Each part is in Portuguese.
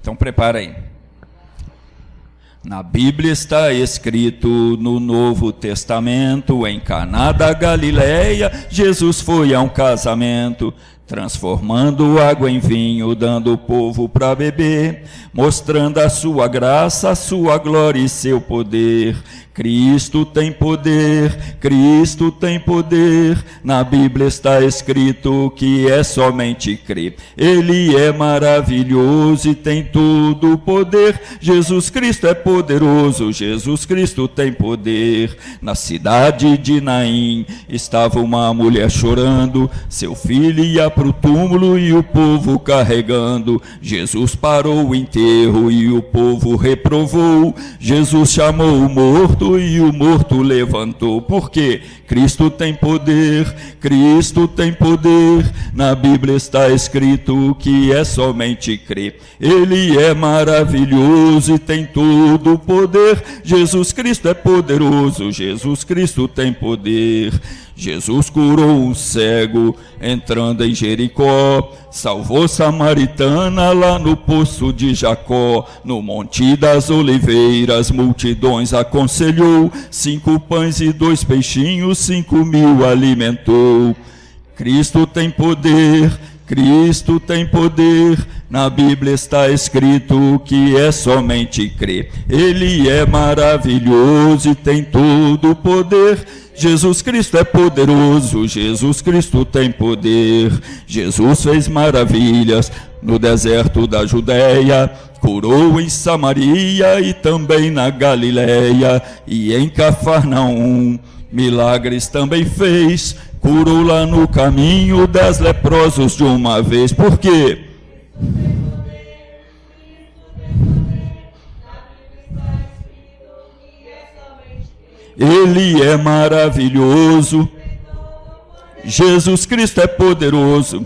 Então prepara aí. Na Bíblia está escrito, no Novo Testamento, em Caná da Galileia, Jesus foi a um casamento, transformando água em vinho, dando o povo para beber, mostrando a sua graça, a sua glória e seu poder. Cristo tem poder, Cristo tem poder. Na Bíblia está escrito que é somente crer. Ele é maravilhoso e tem todo o poder. Jesus Cristo é poderoso, Jesus Cristo tem poder. Na cidade de Naim estava uma mulher chorando, seu filho ia para o túmulo e o povo carregando. Jesus parou o enterro e o povo reprovou. Jesus chamou o morto e o morto levantou. Por quê? Cristo tem poder, Cristo tem poder. Na Bíblia está escrito que é somente crer. Ele é maravilhoso e tem todo o poder. Jesus Cristo é poderoso, Jesus Cristo tem poder. Jesus curou um cego entrando em Jericó, salvou samaritana lá no poço de Jacó. No Monte das Oliveiras multidões aconselhou, 5 pães e 2 peixinhos, 5.000 alimentou. Cristo tem poder, Cristo tem poder. Na Bíblia está escrito que é somente crer. Ele é maravilhoso e tem todo o poder. Jesus Cristo é poderoso, Jesus Cristo tem poder. Jesus fez maravilhas no deserto da Judéia, curou em Samaria e também na Galileia, e em Cafarnaum milagres também fez, curou lá no caminho 10 leprosos de uma vez. Por quê? Ele é maravilhoso, Jesus Cristo é poderoso.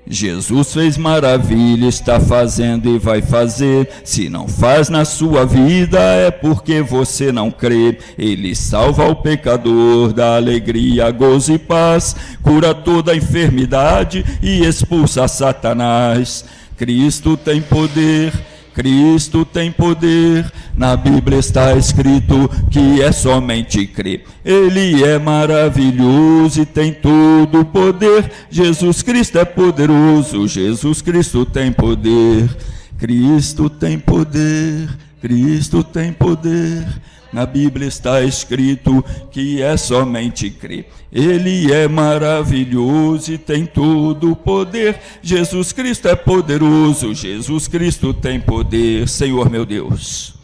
Jesus fez maravilha, está fazendo e vai fazer. Se não faz na sua vida é porque você não crê. Ele salva o pecador, dá alegria, gozo e paz, cura toda a enfermidade e expulsa Satanás. Cristo tem poder, Cristo tem poder. Na Bíblia está escrito que é somente crer. Ele é maravilhoso e tem todo o poder. Jesus Cristo é poderoso, Jesus Cristo tem poder. Cristo tem poder, Cristo tem poder. Na Bíblia está escrito que é somente crer. Ele é maravilhoso e tem todo o poder. Jesus Cristo é poderoso, Jesus Cristo tem poder. Senhor meu Deus,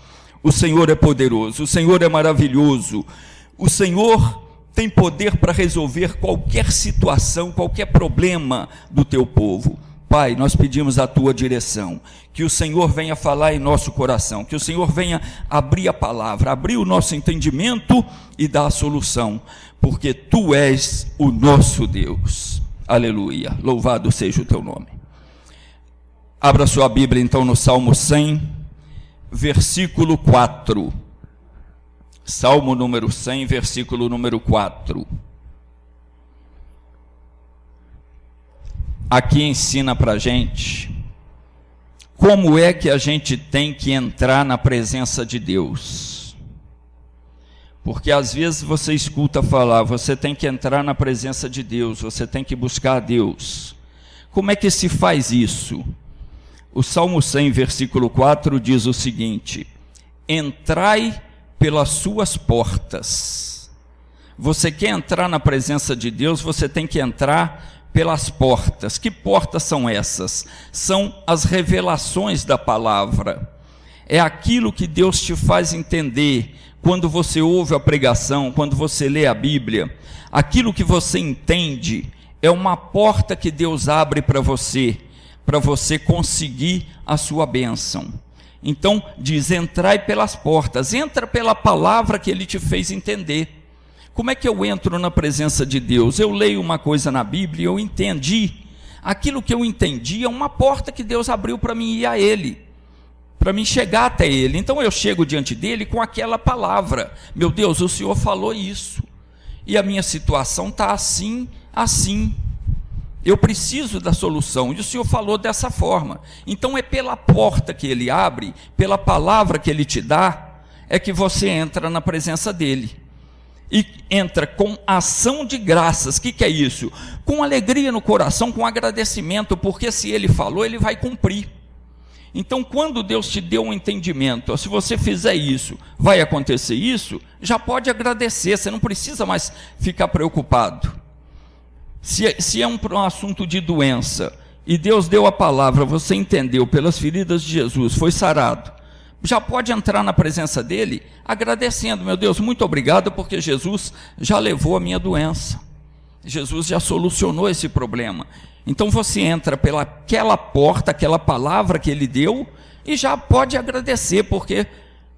o Senhor é poderoso, o Senhor é maravilhoso. O Senhor tem poder para resolver qualquer situação, qualquer problema do teu povo. Pai, nós pedimos a tua direção, que o Senhor venha falar em nosso coração, que o Senhor venha abrir a palavra, abrir o nosso entendimento e dar a solução, porque tu és o nosso Deus. Aleluia, louvado seja o teu nome. Abra sua Bíblia então no Salmo 100, versículo 4. Salmo número 100, versículo número 4. Aqui ensina para a gente como é que a gente tem que entrar na presença de Deus. Porque às vezes você escuta falar, você tem que entrar na presença de Deus, você tem que buscar a Deus. Como é que se faz isso? O Salmo 100, versículo 4 diz o seguinte: entrai pelas suas portas. Você quer entrar na presença de Deus, você tem que entrar pelas portas. Que portas são essas? São as revelações da palavra. É aquilo que Deus te faz entender quando você ouve a pregação, quando você lê a Bíblia. Aquilo que você entende é uma porta que Deus abre para você conseguir a sua bênção. Então diz: entrai pelas portas. Entra pela palavra que Ele te fez entender. Como é que eu entro na presença de Deus? Eu leio uma coisa na Bíblia e eu entendi. Aquilo que eu entendi é uma porta que Deus abriu para mim ir a Ele, para mim chegar até Ele. Então eu chego diante dEle com aquela palavra: meu Deus, o Senhor falou isso, e a minha situação está assim, assim. Eu preciso da solução, e o Senhor falou dessa forma. Então é pela porta que Ele abre, pela palavra que Ele te dá, é que você entra na presença dEle. E entra com ação de graças. O que é isso? Com alegria no coração, com agradecimento, porque se Ele falou, Ele vai cumprir. Então, quando Deus te deu um entendimento, se você fizer isso, vai acontecer isso, já pode agradecer, você não precisa mais ficar preocupado. Se é um assunto de doença, e Deus deu a palavra, você entendeu, pelas feridas de Jesus, foi sarado, já pode entrar na presença dEle, agradecendo, meu Deus, muito obrigado, porque Jesus já levou a minha doença, Jesus já solucionou esse problema. Então você entra pelaquela porta, aquela palavra que Ele deu, e já pode agradecer, porque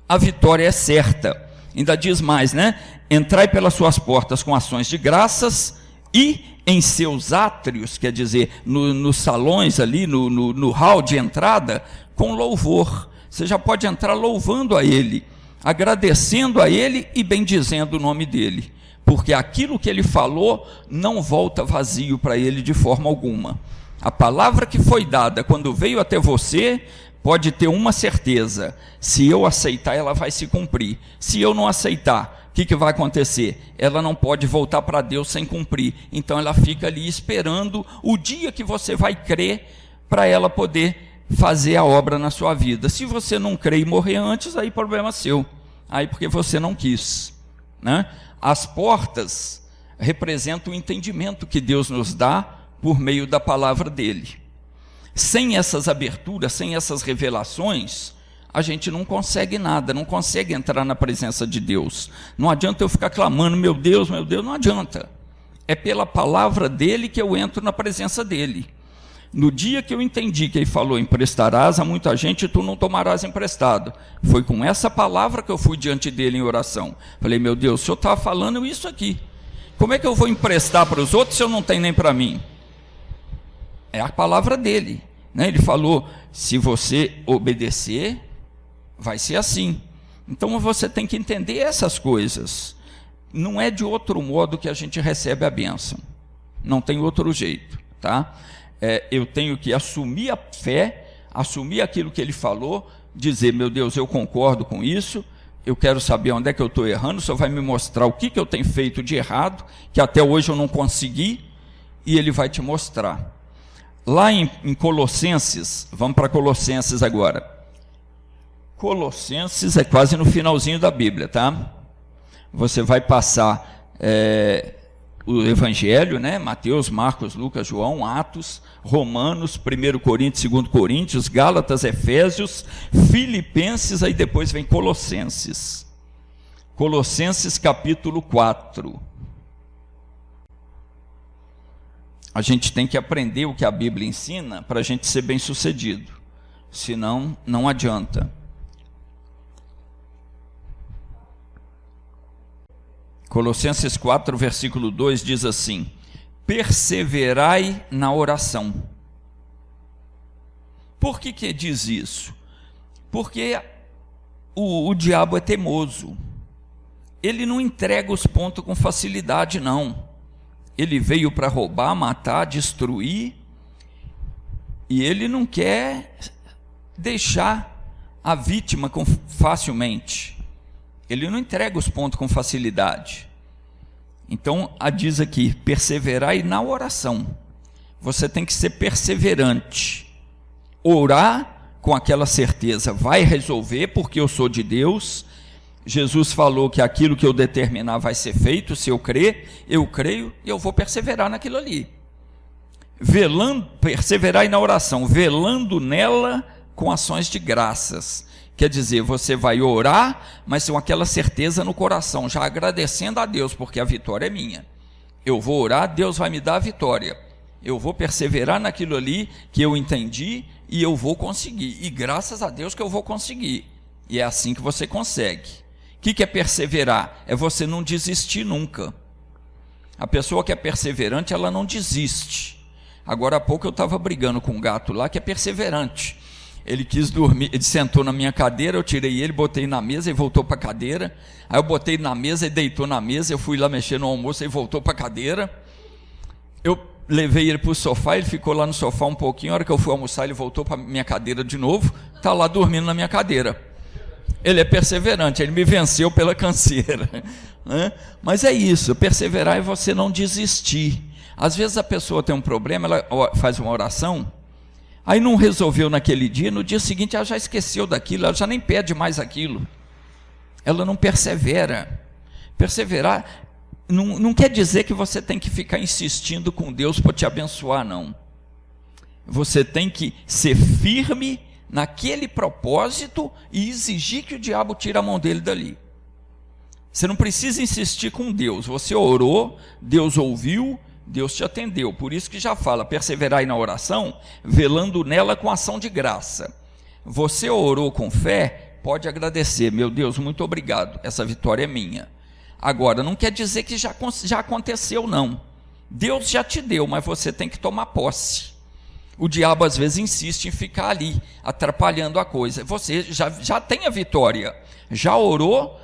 a vitória é certa. Ainda diz mais, né? Entrai pelas suas portas com ações de graças, e em seus átrios, quer dizer, nos salões ali, no hall de entrada, com louvor. Você já pode entrar louvando a Ele, agradecendo a Ele e bendizendo o nome dEle. Porque aquilo que Ele falou não volta vazio para Ele de forma alguma. A palavra que foi dada quando veio até você, pode ter uma certeza: se eu aceitar, ela vai se cumprir. Se eu não aceitar, o que vai acontecer? Ela não pode voltar para Deus sem cumprir. Então ela fica ali esperando o dia que você vai crer, para ela poder fazer a obra na sua vida. Se você não crer e morrer antes, aí problema seu. Aí porque você não quis, né? As portas representam o entendimento que Deus nos dá por meio da palavra dEle. Sem essas aberturas, sem essas revelações, a gente não consegue nada, não consegue entrar na presença de Deus. Não adianta eu ficar clamando, meu Deus, não adianta. É pela palavra dEle que eu entro na presença dEle. No dia que eu entendi que Ele falou, emprestarás a muita gente e tu não tomarás emprestado, foi com essa palavra que eu fui diante dEle em oração. Falei, meu Deus, o Senhor está falando isso aqui, como é que eu vou emprestar para os outros se eu não tenho nem para mim? É a palavra dEle, né? Ele falou, se você obedecer, vai ser assim. Então você tem que entender essas coisas. Não é de outro modo que a gente recebe a bênção, não tem outro jeito, tá? Eu tenho que assumir a fé, assumir aquilo que Ele falou, dizer, meu Deus, eu concordo com isso, eu quero saber onde é que eu estou errando, o Senhor vai me mostrar o que eu tenho feito de errado, que até hoje eu não consegui, e Ele vai te mostrar. Lá em Colossenses, vamos para Colossenses agora. Colossenses é quase no finalzinho da Bíblia, tá? Você vai passar o Evangelho, né? Mateus, Marcos, Lucas, João, Atos, Romanos, 1 Coríntios, 2 Coríntios, Gálatas, Efésios, Filipenses, aí depois vem Colossenses. Colossenses capítulo 4. A gente tem que aprender o que a Bíblia ensina para a gente ser bem sucedido, senão não adianta. Colossenses 4, versículo 2 diz assim: perseverai na oração. Por que diz isso? Porque o diabo é teimoso, ele não entrega os pontos com facilidade, não. Ele veio para roubar, matar, destruir, e ele não quer deixar a vítima facilmente. Ele não entrega os pontos com facilidade. Então, diz aqui, perseverai na oração. Você tem que ser perseverante. Orar com aquela certeza, vai resolver, porque eu sou de Deus. Jesus falou que aquilo que eu determinar vai ser feito. Se eu crer, eu creio, e eu vou perseverar naquilo ali. Perseverai na oração, velando nela com ações de graças. Quer dizer, você vai orar, mas com aquela certeza no coração, já agradecendo a Deus, porque a vitória é minha. Eu vou orar, Deus vai me dar a vitória. Eu vou perseverar naquilo ali que eu entendi, e eu vou conseguir. E graças a Deus que eu vou conseguir. E é assim que você consegue. O que é perseverar? É você não desistir nunca. A pessoa que é perseverante, ela não desiste. Agora há pouco eu estava brigando com um gato lá que é perseverante. Ele quis dormir, ele sentou na minha cadeira, eu tirei ele, botei na mesa e voltou para a cadeira. Aí eu botei na mesa e deitou na mesa, eu fui lá mexer no almoço e voltou para a cadeira. Eu levei ele para o sofá, ele ficou lá no sofá um pouquinho, a hora que eu fui almoçar, ele voltou para a minha cadeira de novo, está lá dormindo na minha cadeira. Ele é perseverante, ele me venceu pela canseira, né? Mas é isso, perseverar é você não desistir. Às vezes a pessoa tem um problema, ela faz uma oração, aí não resolveu naquele dia, no dia seguinte ela já esqueceu daquilo, ela já nem pede mais aquilo, ela não persevera. Perseverar não quer dizer que você tem que ficar insistindo com Deus para te abençoar, não. Você tem que ser firme naquele propósito e exigir que o diabo tire a mão dele dali. Você não precisa insistir com Deus. Você orou, Deus ouviu, Deus te atendeu. Por isso que já fala, perseverai na oração, velando nela com ação de graça. Você orou com fé, pode agradecer. Meu Deus, muito obrigado, essa vitória é minha. Agora, não quer dizer que já aconteceu, não. Deus já te deu, mas você tem que tomar posse. O diabo às vezes insiste em ficar ali, atrapalhando a coisa. Você já tem a vitória, já orou,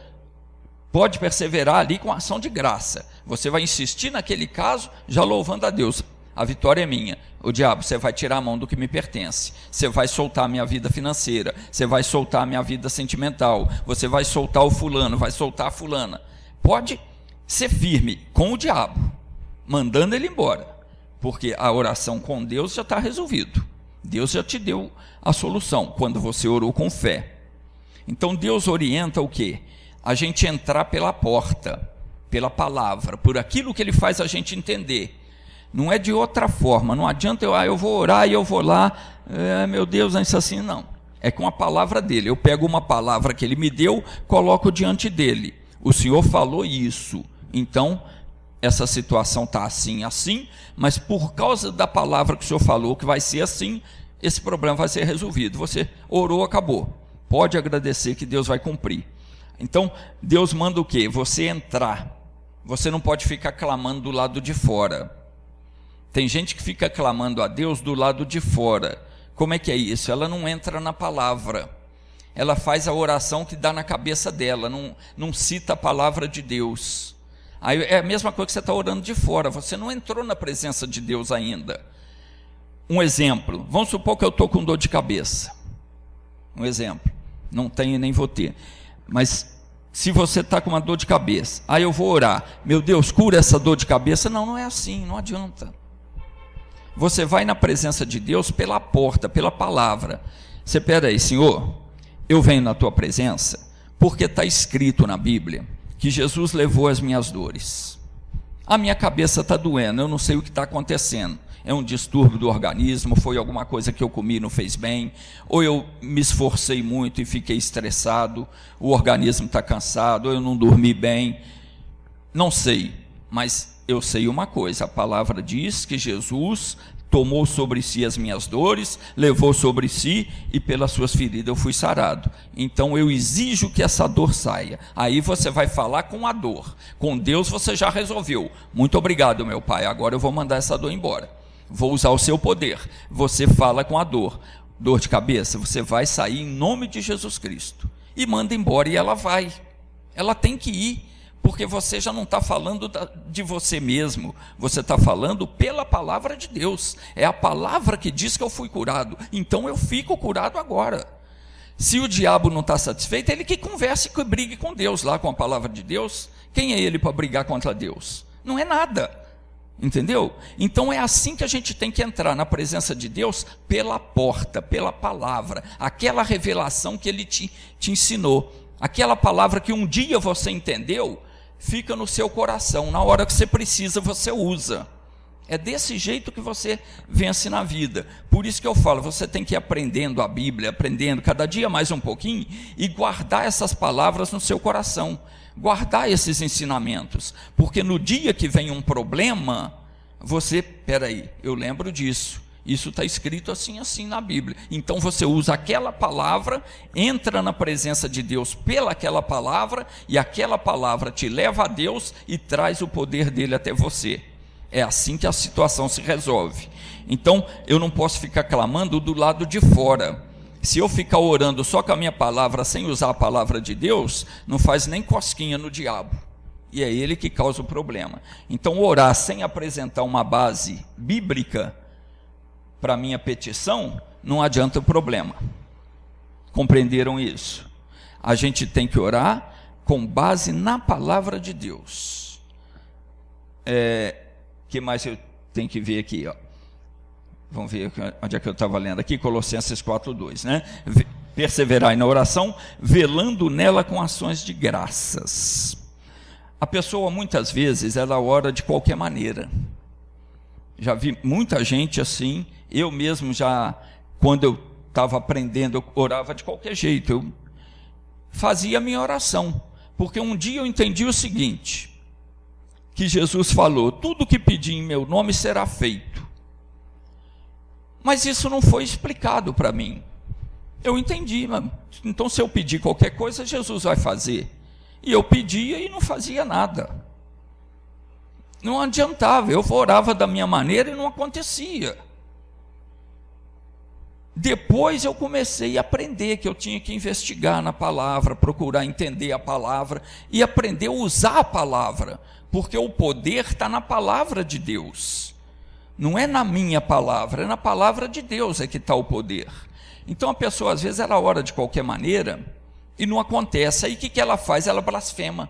pode perseverar ali com ação de graça. Você vai insistir naquele caso, já louvando a Deus. A vitória é minha. O diabo, você vai tirar a mão do que me pertence. Você vai soltar a minha vida financeira. Você vai soltar a minha vida sentimental. Você vai soltar o fulano, vai soltar a fulana. Pode ser firme com o diabo, mandando ele embora. Porque a oração com Deus já está resolvido. Deus já te deu a solução, quando você orou com fé. Então Deus orienta o quê? A gente entrar pela porta, pela palavra, por aquilo que Ele faz a gente entender. Não é de outra forma, não adianta eu vou orar e eu vou lá, meu Deus, isso assim, não. É com a palavra dele, eu pego uma palavra que Ele me deu, coloco diante dele. O Senhor falou isso, então essa situação está assim, mas por causa da palavra que o Senhor falou que vai ser assim, esse problema vai ser resolvido. Você orou, acabou. Pode agradecer que Deus vai cumprir. Então, Deus manda o quê? Você entrar. Você não pode ficar clamando do lado de fora. Tem gente que fica clamando a Deus do lado de fora. Como é que é isso? Ela não entra na palavra. Ela faz a oração que dá na cabeça dela, não cita a palavra de Deus. Aí é a mesma coisa que você está orando de fora, você não entrou na presença de Deus ainda. Um exemplo, vamos supor que eu estou com dor de cabeça. Um exemplo, não tenho nem vou ter. Mas se você está com uma dor de cabeça, aí eu vou orar, meu Deus, cura essa dor de cabeça. Não é assim, não adianta. Você vai na presença de Deus pela porta, pela palavra. Você, peraí, Senhor, eu venho na tua presença, porque está escrito na Bíblia, que Jesus levou as minhas dores. A minha cabeça está doendo, eu não sei o que está acontecendo. É um distúrbio do organismo, foi alguma coisa que eu comi e não fez bem, ou eu me esforcei muito e fiquei estressado, o organismo está cansado, ou eu não dormi bem. Não sei, mas eu sei uma coisa, a palavra diz que Jesus tomou sobre si as minhas dores, levou sobre si, e pelas suas feridas eu fui sarado. Então eu exijo que essa dor saia. Aí você vai falar com a dor. Com Deus você já resolveu. Muito obrigado, meu Pai, agora eu vou mandar essa dor embora. Vou usar o seu poder. Você fala com a dor. Dor de cabeça, você vai sair em nome de Jesus Cristo. E manda embora, e ela vai. Ela tem que ir. Porque você já não está falando de você mesmo, você está falando pela palavra de Deus. É a palavra que diz que eu fui curado, então eu fico curado agora. Se o diabo não está satisfeito, ele que converse e brigue com Deus lá, com a palavra de Deus. Quem é ele para brigar contra Deus? Não é nada, entendeu? Então é assim que a gente tem que entrar na presença de Deus, pela porta, pela palavra, aquela revelação que Ele te ensinou, aquela palavra que um dia você entendeu, fica no seu coração, na hora que você precisa você usa. É desse jeito que você vence na vida. Por isso que eu falo, você tem que ir aprendendo a Bíblia, aprendendo cada dia mais um pouquinho, e guardar essas palavras no seu coração, guardar esses ensinamentos, porque no dia que vem um problema, você, peraí, eu lembro disso, isso está escrito assim na Bíblia. Então você usa aquela palavra, entra na presença de Deus pelaquela palavra, e aquela palavra te leva a Deus e traz o poder dele até você. É assim que a situação se resolve. Então eu não posso ficar clamando do lado de fora. Se eu ficar orando só com a minha palavra, sem usar a palavra de Deus, não faz nem cosquinha no diabo. e é ele que causa o problema. Então, orar sem apresentar uma base bíblica para a minha petição, não adianta o problema. Compreenderam isso? A gente tem que orar com base na palavra de Deus. Que mais eu tenho que ver aqui? Ó. Vamos ver onde é que eu estava lendo aqui, Colossenses 4:2, né? Perseverai na oração, velando nela com ações de graças. A pessoa, muitas vezes, ela ora de qualquer maneira. Já vi muita gente assim, eu mesmo já, quando eu estava aprendendo, eu orava de qualquer jeito, eu fazia a minha oração, porque um dia eu entendi o seguinte, que Jesus falou, tudo que pedir em meu nome será feito, mas isso não foi explicado para mim. Eu entendi, então se eu pedir qualquer coisa, Jesus vai fazer. E eu pedia e não fazia nada. Não adiantava, eu orava da minha maneira e não acontecia. Depois eu comecei a aprender que eu tinha que investigar na palavra, procurar entender a palavra e aprender a usar a palavra, porque o poder está na palavra de Deus. Não é na minha palavra, é na palavra de Deus é que está o poder. Então a pessoa às vezes ela ora de qualquer maneira e não acontece. Aí o que ela faz? Ela blasfema.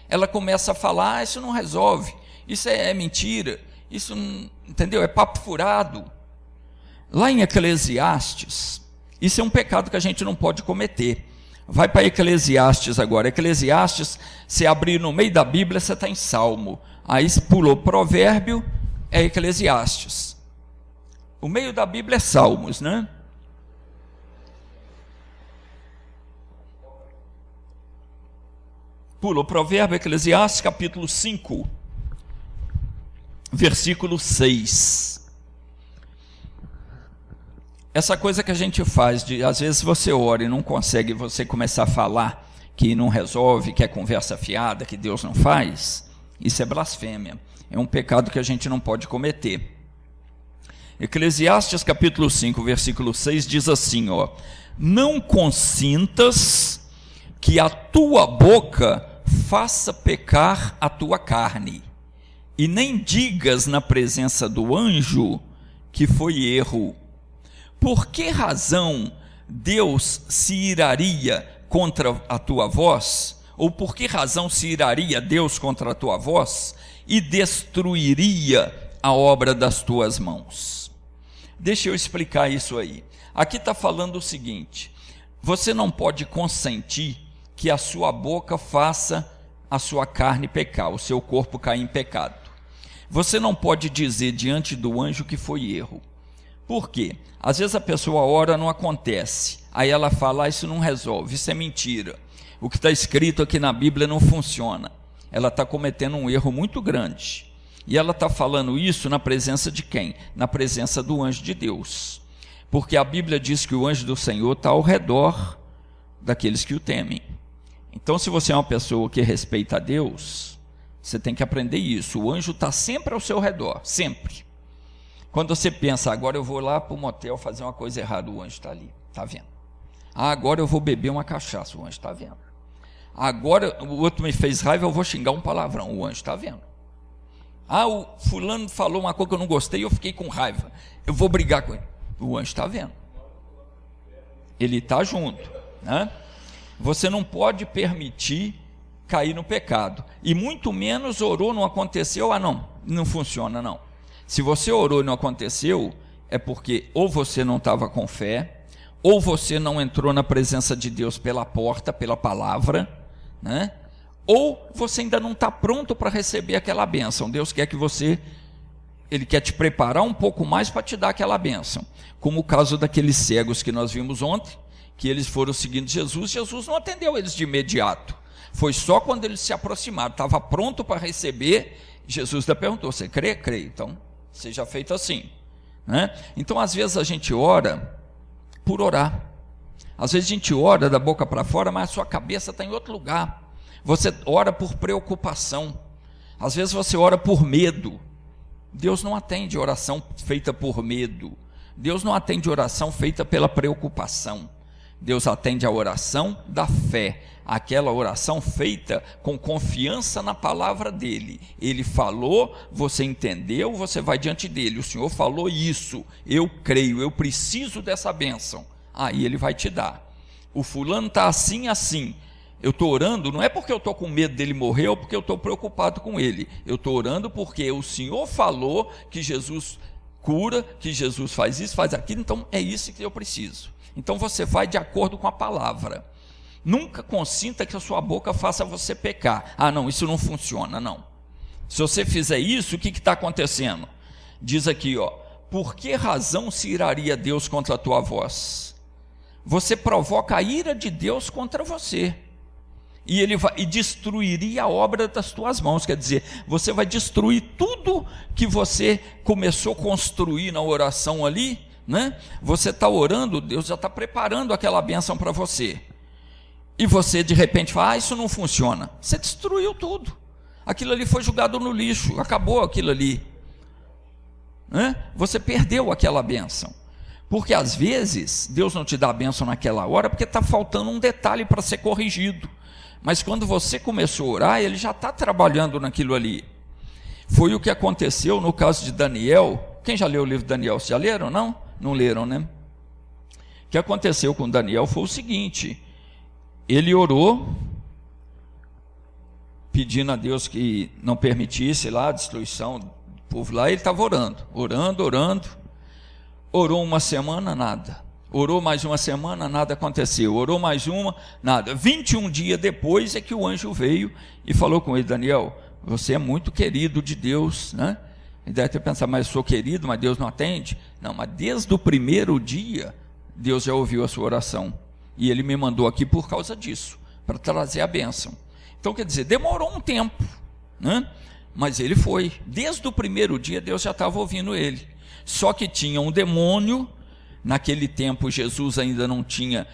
Ela começa a falar, isso não resolve, isso é mentira, isso não, entendeu? É papo furado. Lá em Eclesiastes, isso é um pecado que a gente não pode cometer. Vai para Eclesiastes agora. Eclesiastes, se abrir no meio da Bíblia, você está em Salmo. Aí pulou Provérbio, é Eclesiastes. O meio da Bíblia é Salmos, né? Pula o Provérbio, Eclesiastes, capítulo 5, versículo 6. Essa coisa que a gente faz, de às vezes você ora e não consegue, você começar a falar que não resolve, que é conversa fiada, que Deus não faz, isso é blasfêmia, é um pecado que a gente não pode cometer. Eclesiastes, capítulo 5, versículo 6, diz assim, ó, não consintas que a tua boca faça pecar a tua carne, e nem digas na presença do anjo que foi erro. Por que razão Deus se iraria contra a tua voz? Ou por que razão se iraria Deus contra a tua voz e destruiria a obra das tuas mãos? Deixa eu explicar isso aí. Aqui está falando o seguinte, você não pode consentir que a sua boca faça a sua carne pecar, o seu corpo cair em pecado. Você não pode dizer diante do anjo que foi erro. Por quê? Às vezes a pessoa ora, não acontece. Aí ela fala, isso não resolve, isso é mentira. O que está escrito aqui na Bíblia não funciona. Ela está cometendo um erro muito grande. E ela está falando isso na presença de quem? Na presença do anjo de Deus. Porque a Bíblia diz que o anjo do Senhor está ao redor daqueles que o temem. Então, se você é uma pessoa que respeita a Deus, você tem que aprender isso. O anjo está sempre ao seu redor, sempre. Quando você pensa, agora eu vou lá para o motel fazer uma coisa errada, o anjo está ali, está vendo. Agora eu vou beber uma cachaça, o anjo está vendo. Agora o outro me fez raiva, eu vou xingar um palavrão, o anjo está vendo. O fulano falou uma coisa que eu não gostei, eu fiquei com raiva, eu vou brigar com ele. O anjo está vendo. Ele está junto, né? Você não pode permitir cair no pecado, e muito menos orou, não aconteceu, não funciona não. Se você orou e não aconteceu, é porque ou você não estava com fé, ou você não entrou na presença de Deus pela porta, pela palavra, né? Ou você ainda não está pronto para receber aquela bênção. Deus quer que Ele quer te preparar um pouco mais para te dar aquela bênção, como o caso daqueles cegos que nós vimos ontem, que eles foram seguindo Jesus, Jesus não atendeu eles de imediato, foi só quando eles se aproximaram, estava pronto para receber, Jesus ainda perguntou, você crê? Crê, então seja feito assim, né? Então às vezes a gente ora por orar, às vezes a gente ora da boca para fora, mas a sua cabeça está em outro lugar, você ora por preocupação, às vezes você ora por medo. Deus não atende oração feita por medo, Deus não atende oração feita pela preocupação. Deus atende a oração da fé, aquela oração feita com confiança na palavra dele. Ele falou, você entendeu, você vai diante dele. O Senhor falou isso, eu creio, eu preciso dessa bênção. Aí ele vai te dar. O fulano está assim, assim. Eu estou orando, não é porque eu estou com medo dele morrer ou porque eu estou preocupado com ele. Eu estou orando porque o Senhor falou que Jesus cura, que Jesus faz isso, faz aquilo, então é isso que eu preciso. Então você vai de acordo com a palavra. Nunca consinta que a sua boca faça você pecar. Ah, não, isso não funciona, não. Se você fizer isso, o que está acontecendo? Diz aqui, ó, por que razão se iraria Deus contra a tua voz? Você provoca a ira de Deus contra você. E ele vai, e destruiria a obra das tuas mãos, quer dizer, você vai destruir tudo que você começou a construir na oração ali, né? Você está orando, Deus já está preparando aquela bênção para você, e você de repente fala, isso não funciona, você destruiu tudo, aquilo ali foi jogado no lixo, acabou aquilo ali, né? Você perdeu aquela bênção, porque às vezes Deus não te dá a bênção naquela hora, porque está faltando um detalhe para ser corrigido. Mas quando você começou a orar, ele já está trabalhando naquilo ali. Foi o que aconteceu no caso de Daniel. Quem já leu o livro de Daniel? Já leram, não? Não leram, né? O que aconteceu com Daniel foi o seguinte: ele orou, pedindo a Deus que não permitisse lá a destruição do povo lá. Ele estava orando, orou uma semana, nada. Orou mais uma semana, nada aconteceu. Orou mais uma, nada. 21 dias depois é que o anjo veio e falou com ele, Daniel, você é muito querido de Deus, né? Ele deve ter pensado, mas eu sou querido, mas Deus não atende? Não, mas desde o primeiro dia, Deus já ouviu a sua oração. E ele me mandou aqui por causa disso, para trazer a bênção. Então, quer dizer, demorou um tempo, né? Mas ele foi. Desde o primeiro dia, Deus já estava ouvindo ele. Só que tinha um demônio. Naquele tempo Jesus ainda não tinha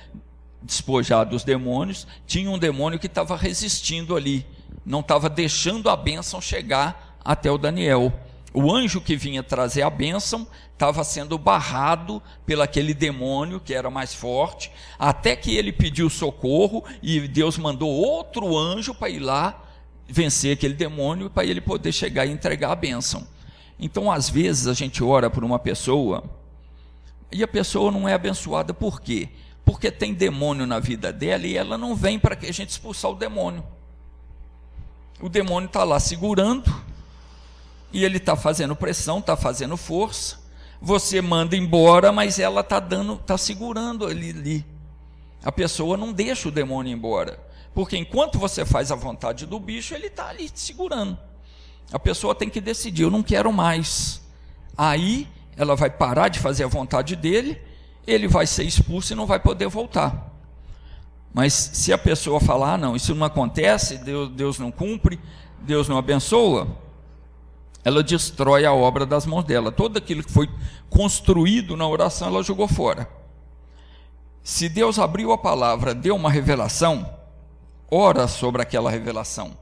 despojado os demônios, tinha um demônio que estava resistindo ali, não estava deixando a bênção chegar até o Daniel. O anjo que vinha trazer a bênção estava sendo barrado pelo aquele demônio que era mais forte, até que ele pediu socorro e Deus mandou outro anjo para ir lá vencer aquele demônio, para ele poder chegar e entregar a bênção. Então às vezes a gente ora por uma pessoa e a pessoa não é abençoada. Por quê? Porque tem demônio na vida dela e ela não vem para que a gente expulsar o demônio. O demônio está lá segurando e ele está fazendo pressão, está fazendo força. Você manda embora, mas ela está segurando ali. A pessoa não deixa o demônio embora, porque enquanto você faz a vontade do bicho, ele está ali segurando. A pessoa tem que decidir, eu não quero mais. Aí ela vai parar de fazer a vontade dele, ele vai ser expulso e não vai poder voltar. Mas se a pessoa falar, não, isso não acontece, Deus não cumpre, Deus não abençoa, ela destrói a obra das mãos dela. Tudo aquilo que foi construído na oração, ela jogou fora. Se Deus abriu a palavra, deu uma revelação, ora sobre aquela revelação.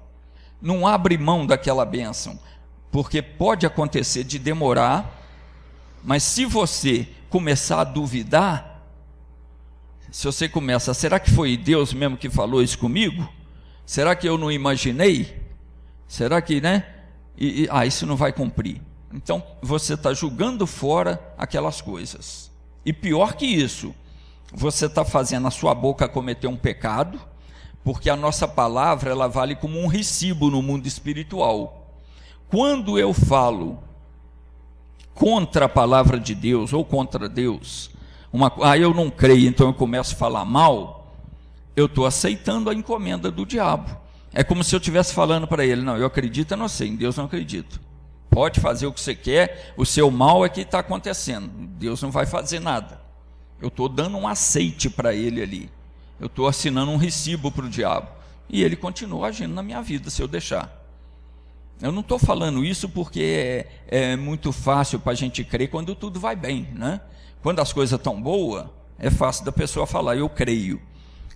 Não abre mão daquela bênção, porque pode acontecer de demorar, mas se você começar a duvidar, se você começa, será que foi Deus mesmo que falou isso comigo? Será que eu não imaginei? Será que, né? Isso não vai cumprir. Então você está jogando fora aquelas coisas. E pior que isso, você está fazendo a sua boca cometer um pecado, porque a nossa palavra, ela vale como um recibo no mundo espiritual. Quando eu falo contra a palavra de Deus, ou contra Deus, eu não creio, então eu começo a falar mal, eu estou aceitando a encomenda do diabo. É como se eu estivesse falando para ele, não, eu acredito, eu não sei, em Deus não acredito. Pode fazer o que você quer, o seu mal é que está acontecendo, Deus não vai fazer nada. Eu estou dando um aceite para ele ali, eu estou assinando um recibo para o diabo, e ele continua agindo na minha vida, se eu deixar. Eu não estou falando isso porque é muito fácil para a gente crer quando tudo vai bem, né? Quando as coisas estão boas, é fácil da pessoa falar, eu creio.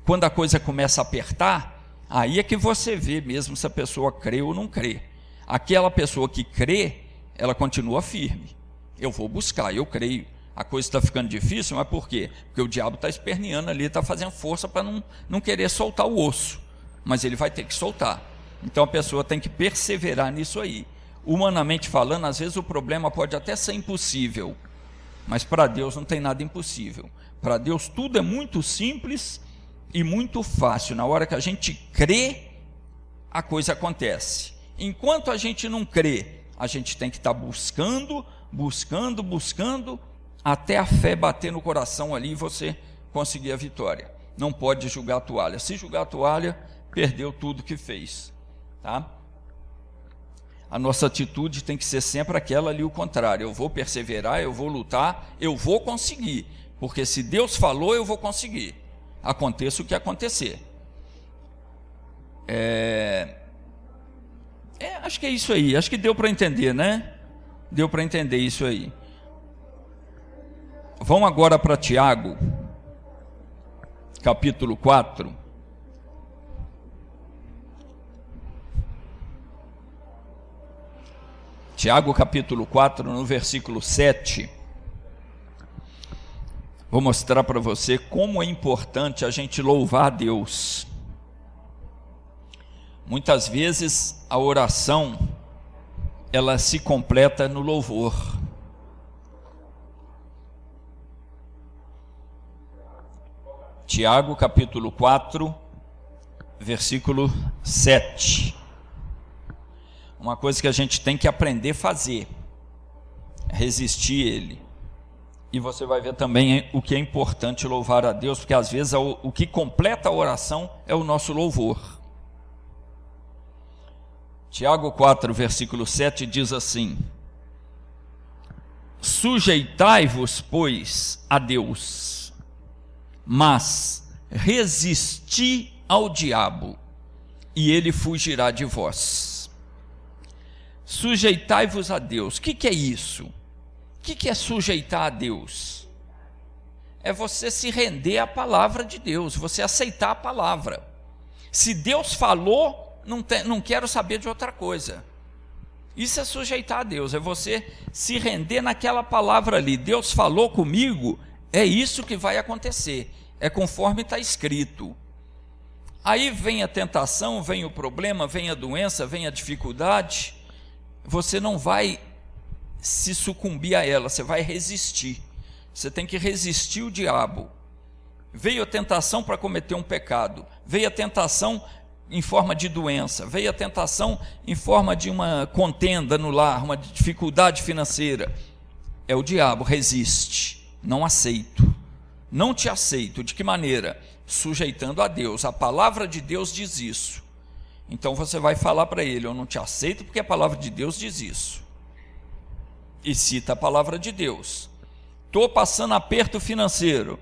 Quando a coisa começa a apertar, aí é que você vê mesmo se a pessoa crê ou não crê. Aquela pessoa que crê, ela continua firme. Eu vou buscar, eu creio. a coisa está ficando difícil, mas por quê? Porque o diabo está esperneando ali, está fazendo força para não querer soltar o osso, mas ele vai ter que soltar. Então a pessoa tem que perseverar nisso aí. Humanamente falando, às vezes o problema pode até ser impossível, mas para Deus não tem nada impossível. Para Deus tudo é muito simples e muito fácil. Na hora que a gente crê, a coisa acontece. Enquanto a gente não crê, a gente tem que estar buscando, até a fé bater no coração ali e você conseguir a vitória. Não pode jogar a toalha. Se jogar a toalha, perdeu tudo que fez, tá? A nossa atitude tem que ser sempre aquela ali, o contrário. Eu vou perseverar, eu vou lutar, eu vou conseguir, porque se Deus falou, eu vou conseguir, aconteça o que acontecer. Acho que é isso aí, acho que deu para entender, né? Deu para entender isso aí. Vamos agora para Tiago, capítulo 4. Tiago capítulo 4, no versículo 7. Vou mostrar para você como é importante a gente louvar a Deus. Muitas vezes a oração, ela se completa no louvor. Tiago capítulo 4, versículo 7. Uma coisa que a gente tem que aprender a fazer, resistir ele. E você vai ver também o que é importante louvar a Deus, porque às vezes o que completa a oração é o nosso louvor. Tiago 4, versículo 7 diz assim: sujeitai-vos, pois, a Deus, mas resisti ao diabo, e ele fugirá de vós. Sujeitai-vos a Deus. O que é isso? O que é sujeitar a Deus? É você se render à palavra de Deus, você aceitar a palavra. Se Deus falou, não quero saber de outra coisa. Isso é sujeitar a Deus, é você se render naquela palavra ali. Deus falou comigo, é isso que vai acontecer, é conforme está escrito. Aí vem a tentação, vem o problema, vem a doença, vem a dificuldade. Você não vai se sucumbir a ela, você vai resistir. Você tem que resistir o diabo. Veio a tentação para cometer um pecado, veio a tentação em forma de doença, veio a tentação em forma de uma contenda no lar, uma dificuldade financeira. É o diabo, resiste. Não aceito, não te aceito. De que maneira? Sujeitando a Deus. A palavra de Deus diz isso. Então você vai falar para ele: eu não te aceito porque a palavra de Deus diz isso. E cita a palavra de Deus. Estou passando aperto financeiro.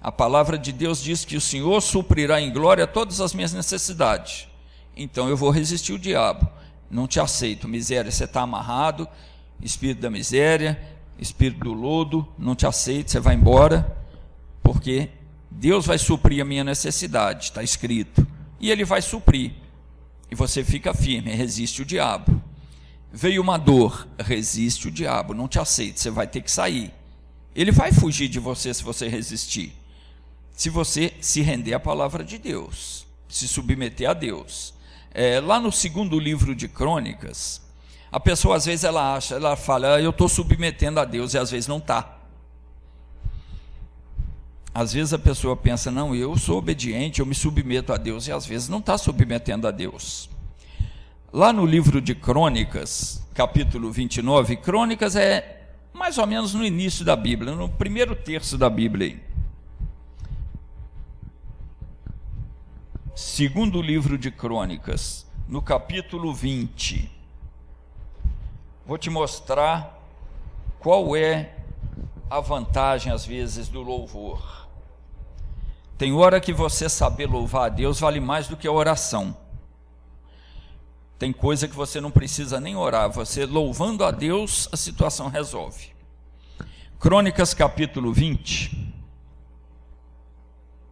A palavra de Deus diz que o Senhor suprirá em glória todas as minhas necessidades. Então eu vou resistir o diabo. Não te aceito, miséria, você está amarrado. Espírito da miséria, espírito do lodo, não te aceito, você vai embora. Porque Deus vai suprir a minha necessidade, está escrito. E Ele vai suprir. E você fica firme, resiste o diabo. Veio uma dor, resiste o diabo, não te aceita, você vai ter que sair. Ele vai fugir de você se você resistir. Se você se render à palavra de Deus, se submeter a Deus. Lá no segundo livro de Crônicas, a pessoa às vezes ela fala: eu estou submetendo a Deus, e às vezes não está. Às vezes a pessoa pensa: não, eu sou obediente, eu me submeto a Deus, e às vezes não está submetendo a Deus. Lá no livro de Crônicas, capítulo 29, Crônicas é mais ou menos no início da Bíblia, no primeiro terço da Bíblia. Segundo livro de Crônicas, no capítulo 20. Vou te mostrar qual é a vantagem, às vezes, do louvor. Tem hora que você saber louvar a Deus vale mais do que a oração. Tem coisa que você não precisa nem orar, você louvando a Deus, a situação resolve. Crônicas capítulo 20.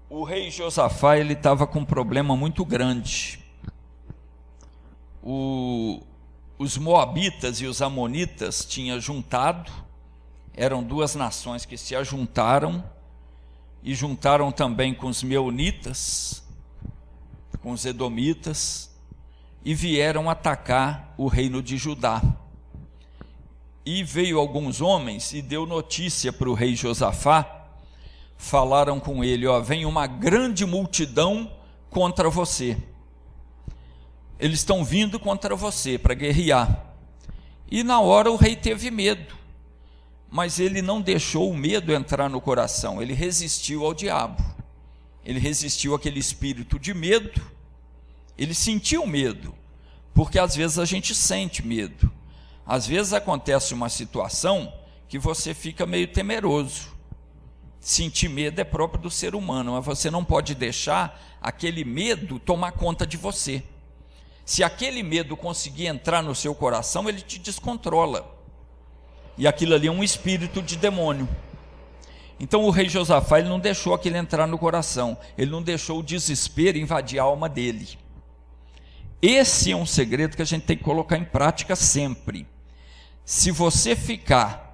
O rei Josafá, ele estava com um problema muito grande. Os moabitas e os amonitas tinham juntado eram duas nações que se ajuntaram e juntaram também com os meunitas, com os edomitas, e vieram atacar o reino de Judá. E veio alguns homens e deu notícia para o rei Josafá, falaram com ele, vem uma grande multidão contra você, eles estão vindo contra você para guerrear. E na hora o rei teve medo, mas ele não deixou o medo entrar no coração, ele resistiu ao diabo, ele resistiu àquele espírito de medo, ele sentiu medo, porque às vezes a gente sente medo, às vezes acontece uma situação que você fica meio temeroso. Sentir medo é próprio do ser humano, mas você não pode deixar aquele medo tomar conta de você. Se aquele medo conseguir entrar no seu coração, ele te descontrola, e aquilo ali é um espírito de demônio. Então o rei Josafá, ele não deixou aquilo entrar no coração, ele não deixou o desespero invadir a alma dele. Esse é um segredo que a gente tem que colocar em prática sempre. Se você ficar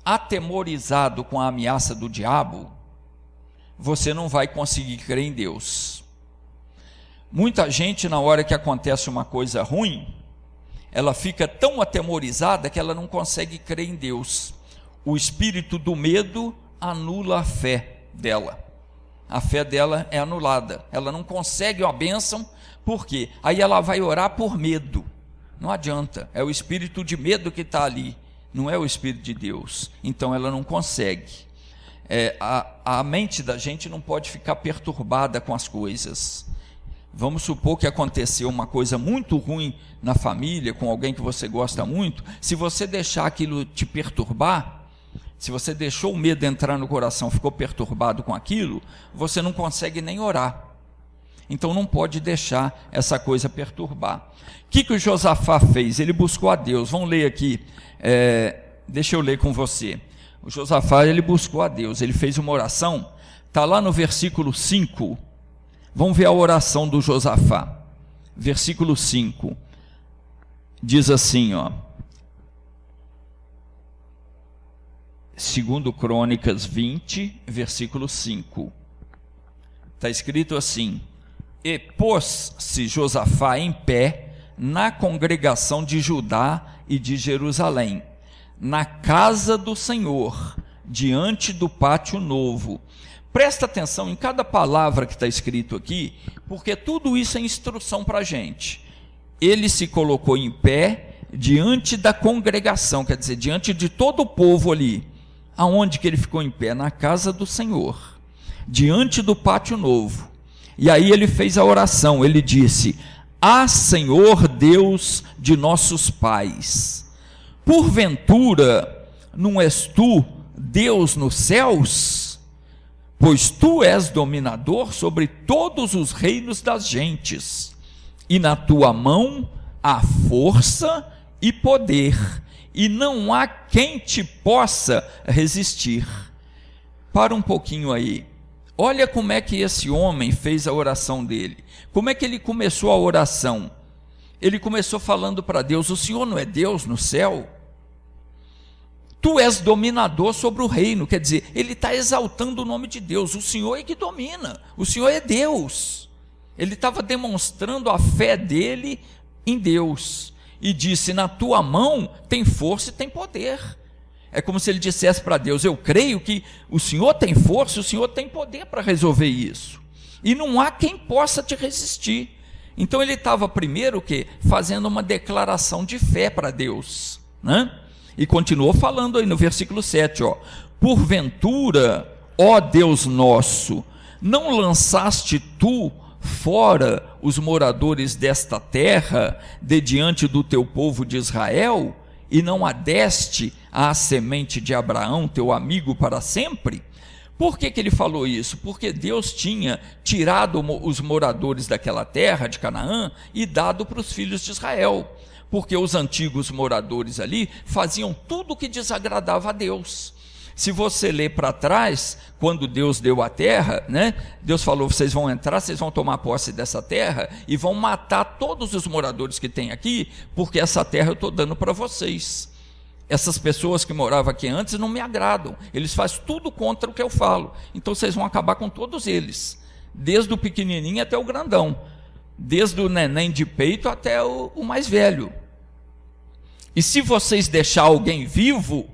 atemorizado com a ameaça do diabo, você não vai conseguir crer em Deus. Muita gente, na hora que acontece uma coisa ruim, ela fica tão atemorizada que ela não consegue crer em Deus. O espírito do medo anula a fé dela. A fé dela é anulada. Ela não consegue uma bênção, por quê? Aí ela vai orar por medo. Não adianta, é o espírito de medo que está ali, não é o Espírito de Deus. Então ela não consegue. A mente da gente não pode ficar perturbada com as coisas. Vamos supor que aconteceu uma coisa muito ruim na família, com alguém que você gosta muito. Se você deixar aquilo te perturbar, se você deixou o medo entrar no coração, ficou perturbado com aquilo, você não consegue nem orar. Então não pode deixar essa coisa perturbar. O que o Josafá fez? Ele buscou a Deus. Vamos ler aqui, deixa eu ler com você. O Josafá, ele buscou a Deus, ele fez uma oração, está lá no versículo 5, vamos ver a oração do Josafá, versículo 5, diz assim, 2 Crônicas 20, versículo 5, está escrito assim: e pôs-se Josafá em pé na congregação de Judá e de Jerusalém, na casa do Senhor, diante do pátio novo. Presta atenção em cada palavra que está escrito aqui, porque tudo isso é instrução para a gente. Ele se colocou em pé diante da congregação, quer dizer, diante de todo o povo ali. Aonde que ele ficou em pé? Na casa do Senhor, diante do pátio novo. E aí ele fez a oração, ele disse: Senhor Deus de nossos pais, porventura não és tu Deus nos céus? Pois tu és dominador sobre todos os reinos das gentes, e na tua mão há força e poder, e não há quem te possa resistir. Para um pouquinho aí. Olha como é que esse homem fez a oração dele. Como é que ele começou a oração? Ele começou falando para Deus: o Senhor não é Deus no céu? Tu és dominador sobre o reino. Quer dizer, ele está exaltando o nome de Deus. O Senhor é que domina, o Senhor é Deus. Ele estava demonstrando a fé dele em Deus. E disse: na tua mão tem força e tem poder. É como se ele dissesse para Deus: eu creio que o Senhor tem força, o Senhor tem poder para resolver isso, e não há quem possa te resistir. Então ele estava primeiro fazendo uma declaração de fé para Deus, né? E continuou falando aí no versículo 7, porventura, ó Deus nosso, não lançaste tu fora os moradores desta terra de diante do teu povo de Israel, e não adeste à semente de Abraão, teu amigo, para sempre? Por que ele falou isso? Porque Deus tinha tirado os moradores daquela terra de Canaã e dado para os filhos de Israel, porque os antigos moradores ali faziam tudo o que desagradava a Deus. Se você ler para trás, quando Deus deu a terra, né? Deus falou: vocês vão entrar, vocês vão tomar posse dessa terra e vão matar todos os moradores que tem aqui, porque essa terra eu estou dando para vocês. Essas pessoas que moravam aqui antes não me agradam, eles fazem tudo contra o que eu falo, então vocês vão acabar com todos eles, desde o pequenininho até o grandão, desde o neném de peito até o mais velho. E se vocês deixar alguém vivo,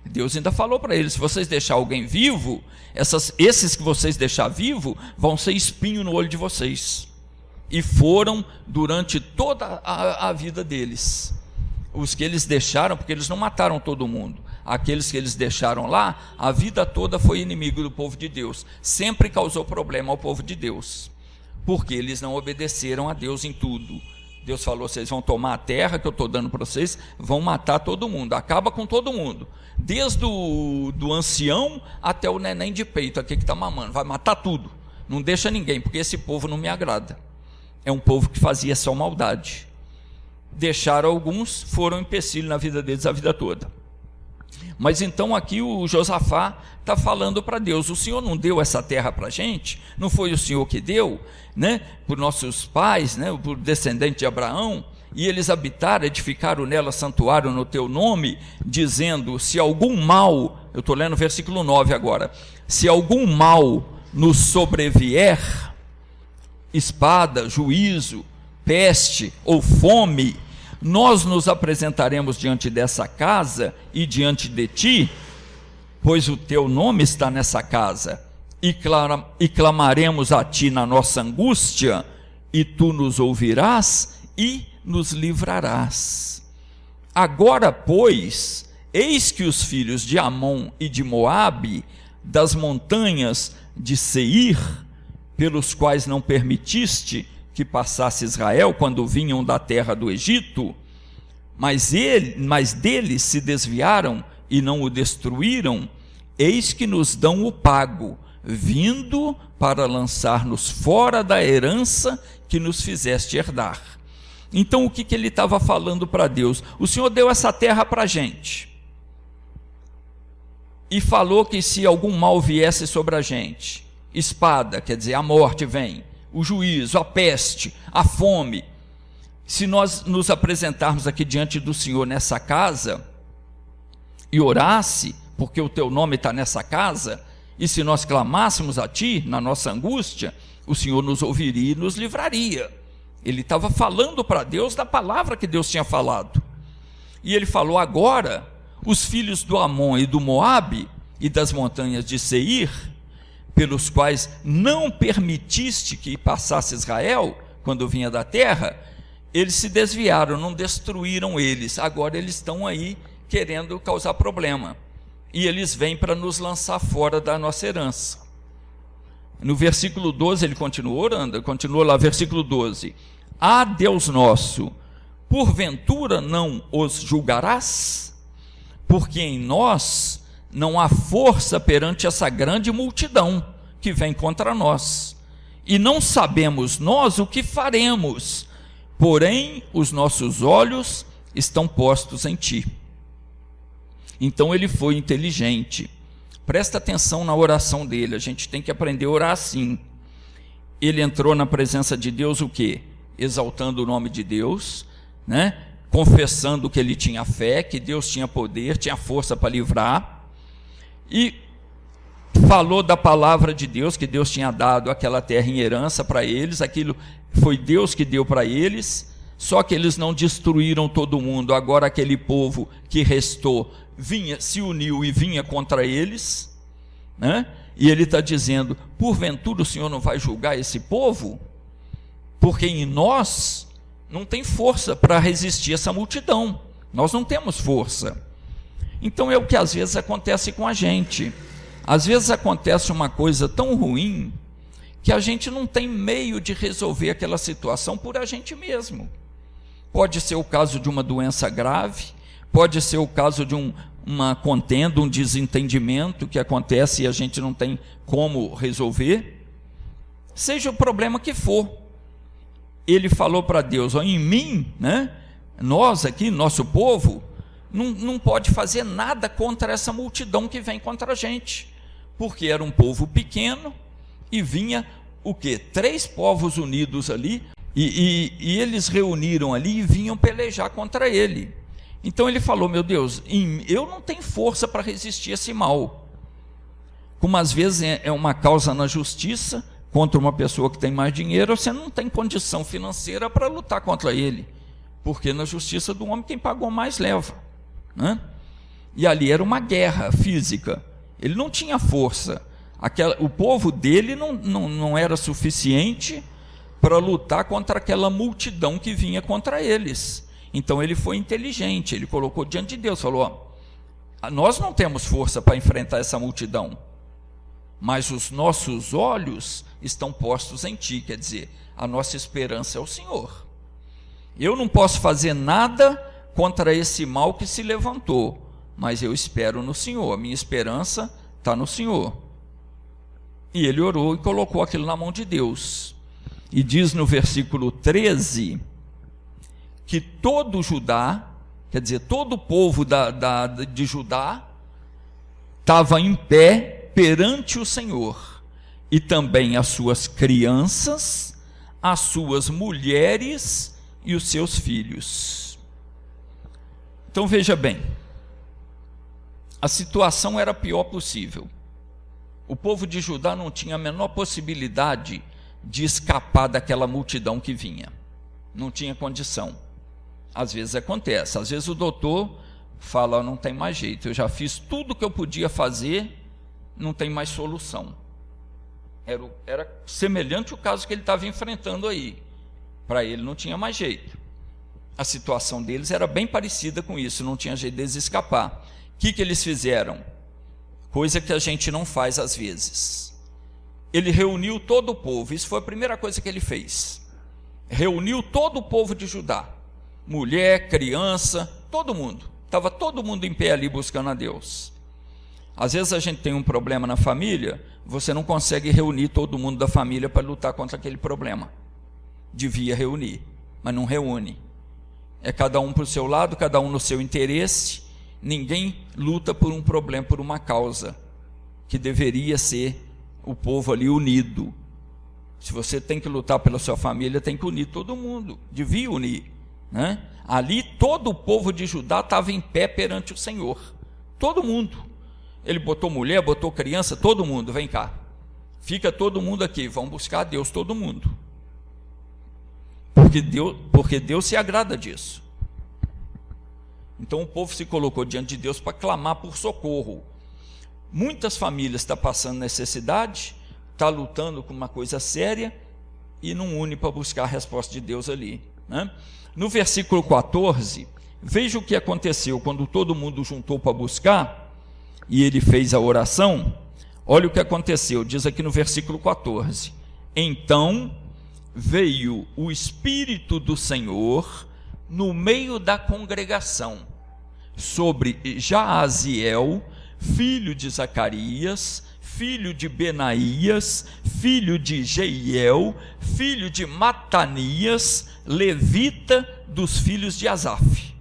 Deus ainda falou para eles, se vocês deixar alguém vivo, esses que vocês deixar vivo, vão ser espinho no olho de vocês. E foram durante toda a vida deles. Os que eles deixaram, porque eles não mataram todo mundo, aqueles que eles deixaram lá, a vida toda foi inimigo do povo de Deus, sempre causou problema ao povo de Deus, porque eles não obedeceram a Deus em tudo. Deus falou, vocês vão tomar a terra que eu estou dando para vocês, vão matar todo mundo, acaba com todo mundo, desde do ancião até o neném de peito, aqui que está mamando, vai matar tudo, não deixa ninguém, porque esse povo não me agrada, é um povo que fazia só maldade. Deixaram alguns, foram empecilho na vida deles a vida toda. Mas então aqui o Josafá está falando para Deus, o Senhor não deu essa terra para a gente? Não foi o Senhor que deu, né, por nossos pais, né, por descendente de Abraão, e eles habitaram, edificaram nela santuário no teu nome, dizendo, se algum mal, eu estou lendo o versículo 9 agora, se algum mal nos sobrevier, espada, juízo, peste ou fome, nós nos apresentaremos diante dessa casa e diante de ti, pois o teu nome está nessa casa, e clamaremos a ti na nossa angústia, e tu nos ouvirás e nos livrarás. Agora, pois, eis que os filhos de Amon e de Moabe, das montanhas de Seir, pelos quais não permitiste que passasse Israel quando vinham da terra do Egito, mas deles se desviaram e não o destruíram, eis que nos dão o pago, vindo para lançar-nos fora da herança que nos fizeste herdar. Então o que ele estava falando para Deus? O Senhor deu essa terra para a gente, e falou que se algum mal viesse sobre a gente, espada, quer dizer, a morte vem, o juízo, a peste, a fome, se nós nos apresentarmos aqui diante do Senhor nessa casa, e orasse, porque o teu nome está nessa casa, e se nós clamássemos a ti, na nossa angústia, o Senhor nos ouviria e nos livraria. Ele estava falando para Deus da palavra que Deus tinha falado, e ele falou, agora, os filhos do Amon e do Moabe, e das montanhas de Seir, pelos quais não permitiste que passasse Israel, quando vinha da terra, eles se desviaram, não destruíram eles, agora eles estão aí querendo causar problema, e eles vêm para nos lançar fora da nossa herança. No versículo 12 ele continua orando, continua lá, versículo 12, ah, Deus nosso, porventura não os julgarás? Porque em nós não há força perante essa grande multidão que vem contra nós, e não sabemos nós o que faremos, porém os nossos olhos estão postos em ti. Então ele foi inteligente, presta atenção na oração dele, a gente tem que aprender a orar assim. Ele entrou na presença de Deus o quê? Exaltando o nome de Deus, né? Confessando que ele tinha fé, que Deus tinha poder, tinha força para livrar, e falou da palavra de Deus, que Deus tinha dado aquela terra em herança para eles, aquilo foi Deus que deu para eles, só que eles não destruíram todo mundo, agora aquele povo que restou, se uniu e vinha contra eles, né? E ele está dizendo, porventura o Senhor não vai julgar esse povo? Porque em nós não tem força para resistir essa multidão, nós não temos força. Então é o que às vezes acontece com a gente, às vezes acontece uma coisa tão ruim, que a gente não tem meio de resolver aquela situação por a gente mesmo. Pode ser o caso de uma doença grave, pode ser o caso de uma contenda, um desentendimento que acontece e a gente não tem como resolver, seja o problema que for. Ele falou para Deus, ó, em mim, né, nós aqui, nosso povo, não pode fazer nada contra essa multidão que vem contra a gente, porque era um povo pequeno, e vinha o quê? 3 povos unidos ali, e eles reuniram ali e vinham pelejar contra ele. Então ele falou: meu Deus, eu não tenho força para resistir a esse mal. Como às vezes é uma causa na justiça contra uma pessoa que tem mais dinheiro, você não tem condição financeira para lutar contra ele, porque na justiça do homem quem pagou mais leva, né? E ali era uma guerra física, ele não tinha força, o povo dele não era suficiente para lutar contra aquela multidão que vinha contra eles. Então ele foi inteligente, ele colocou diante de Deus, falou: ó, nós não temos força para enfrentar essa multidão, mas os nossos olhos estão postos em ti, quer dizer, a nossa esperança é o Senhor. Eu não posso fazer nada contra esse mal que se levantou, mas eu espero no Senhor, a minha esperança está no Senhor. E ele orou e colocou aquilo na mão de Deus. E diz no versículo 13, que todo Judá, quer dizer, todo o povo de Judá, estava em pé perante o Senhor, e também as suas crianças, as suas mulheres e os seus filhos. Então veja bem, a situação era a pior possível. O povo de Judá não tinha a menor possibilidade de escapar daquela multidão que vinha, não tinha condição. Às vezes acontece, às vezes o doutor fala: não tem mais jeito, eu já fiz tudo que eu podia fazer, não tem mais solução. Era semelhante o caso que ele estava enfrentando aí, para ele não tinha mais jeito. A situação deles era bem parecida com isso, não tinha jeito deles escapar. O que eles fizeram? Coisa que a gente não faz às vezes. Ele reuniu todo o povo, isso foi a primeira coisa que ele fez. Reuniu todo o povo de Judá, mulher, criança, todo mundo. Estava todo mundo em pé ali buscando a Deus. Às vezes a gente tem um problema na família, você não consegue reunir todo mundo da família para lutar contra aquele problema. Devia reunir, mas não reúne. É cada um para o seu lado, cada um no seu interesse. Ninguém luta por um problema, por uma causa, que deveria ser o povo ali unido. Se você tem que lutar pela sua família, tem que unir todo mundo, devia unir, né? Ali todo o povo de Judá estava em pé perante o Senhor, todo mundo. Ele botou mulher, botou criança, todo mundo, vem cá, fica todo mundo aqui, vão buscar a Deus, todo mundo, porque Deus se agrada disso. Então o povo se colocou diante de Deus para clamar por socorro. Muitas famílias estão passando necessidade, estão lutando com uma coisa séria e não une para buscar a resposta de Deus ali, né? No versículo 14, veja o que aconteceu quando todo mundo juntou para buscar e ele fez a oração. Olha o que aconteceu, diz aqui no versículo 14: então veio o Espírito do Senhor no meio da congregação sobre Jaaziel, filho de Zacarias, filho de Benaías, filho de Jeiel, filho de Matanias, levita dos filhos de Asaf.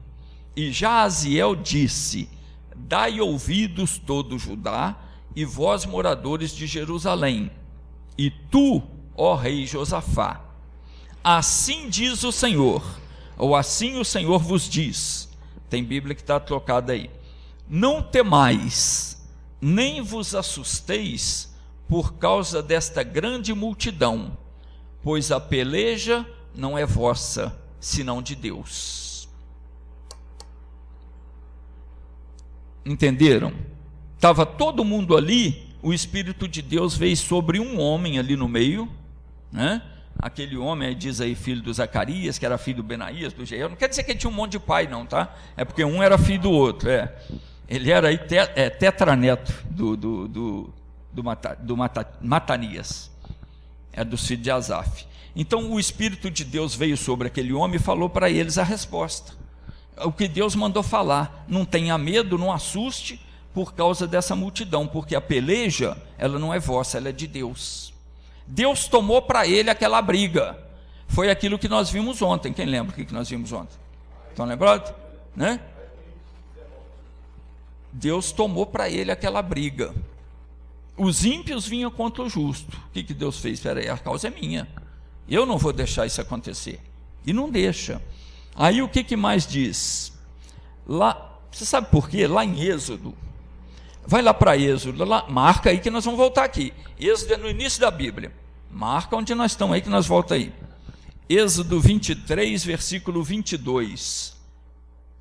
E Jaaziel disse: dai ouvidos todo Judá, e vós moradores de Jerusalém, e tu, ó rei Josafá, assim diz o Senhor, ou assim o Senhor vos diz. Tem Bíblia que está trocada aí: não temais, nem vos assusteis por causa desta grande multidão, pois a peleja não é vossa, senão de Deus. Entenderam? Estava todo mundo ali, o Espírito de Deus veio sobre um homem ali no meio, né? Aquele homem, diz aí, filho do Zacarias, que era filho do Benaías, do Jeiel. Não quer dizer que ele tinha um monte de pai não, tá? É porque um era filho do outro, Ele era aí tetraneto do Matanias, é dos filhos de Asaf. Então o Espírito de Deus veio sobre aquele homem e falou para eles a resposta, o que Deus mandou falar: não tenha medo, não assuste por causa dessa multidão, porque a peleja, ela não é vossa, ela é de Deus. Deus tomou para ele aquela briga. Foi aquilo que nós vimos ontem. Quem lembra o que nós vimos ontem? Estão lembrados? Né? Deus tomou para ele aquela briga. Os ímpios vinham contra o justo. O que Deus fez? Espera aí, a causa é minha, eu não vou deixar isso acontecer. E não deixa. Aí o que mais diz? Lá, você sabe por quê? Lá em Êxodo, vai lá para Êxodo, lá, marca aí que nós vamos voltar aqui. Êxodo é no início da Bíblia. Marca onde nós estamos aí que nós voltamos aí. Êxodo 23, versículo 22.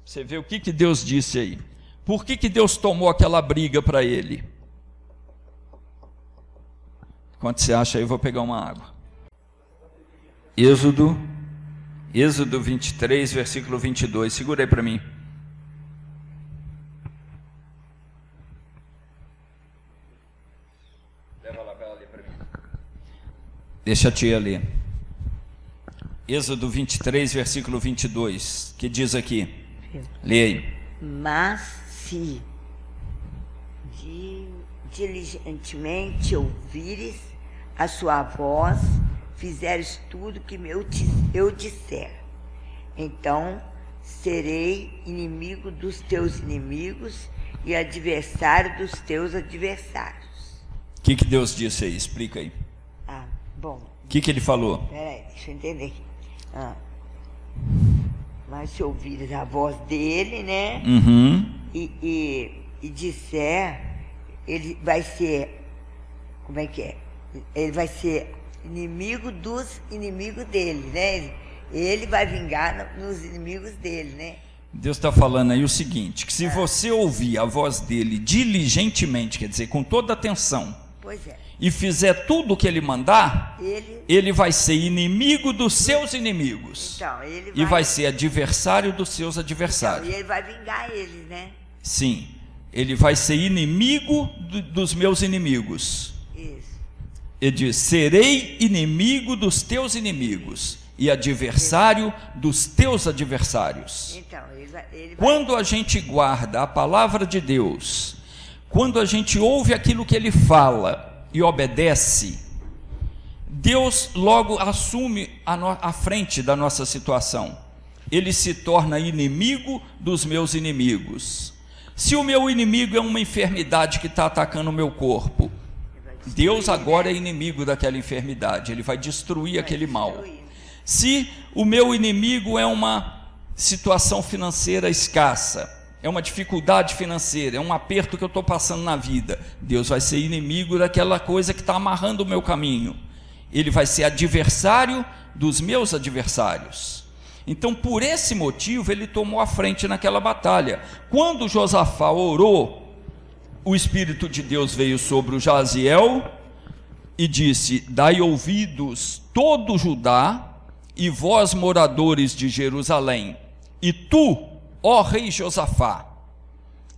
Você vê o que Deus disse aí. Por que Deus tomou aquela briga para ele? Quando você acha aí, eu vou pegar uma água. Êxodo 23, versículo 22. Segura aí para mim. Leva lá para ela ler para mim. Deixa a tia ler. Êxodo 23, versículo 22, que diz aqui. Lê aí. Mas se diligentemente ouvires a sua voz, fizeres tudo que eu disser, então serei inimigo dos teus inimigos e adversário dos teus adversários. O que Deus disse aí? Explica aí. Bom. O que ele falou? Peraí, deixa eu entender aqui. Mas se ouvires a voz dele, né? Uhum. E disser, ele vai ser, como é que é? Ele vai ser inimigo dos inimigos dele, né? Ele vai vingar nos inimigos dele, né? Deus está falando aí o seguinte, que se você ouvir a voz dele diligentemente, quer dizer, com toda atenção, pois é, e fizer tudo o que ele mandar, ele vai ser inimigo dos seus inimigos. Então, e vai ser adversário dos seus adversários. Então, e ele vai vingar eles, né? Sim, ele vai ser inimigo dos meus inimigos. Isso. Ele diz, serei inimigo dos teus inimigos e adversário dos teus adversários. Então, ele vai... Quando a gente guarda a palavra de Deus, quando a gente ouve aquilo que ele fala e obedece, Deus logo assume a frente da nossa situação. Ele se torna inimigo dos meus inimigos. Se o meu inimigo é uma enfermidade que está atacando o meu corpo, Deus agora é inimigo daquela enfermidade, ele vai destruir aquele mal. Se o meu inimigo é uma situação financeira escassa, é uma dificuldade financeira, é um aperto que eu estou passando na vida, Deus vai ser inimigo daquela coisa que está amarrando o meu caminho. Ele vai ser adversário dos meus adversários. Então, por esse motivo, ele tomou a frente naquela batalha. Quando Josafá orou, o Espírito de Deus veio sobre o Jaziel e disse: dai ouvidos todo Judá e vós moradores de Jerusalém, e tu, ó rei Josafá,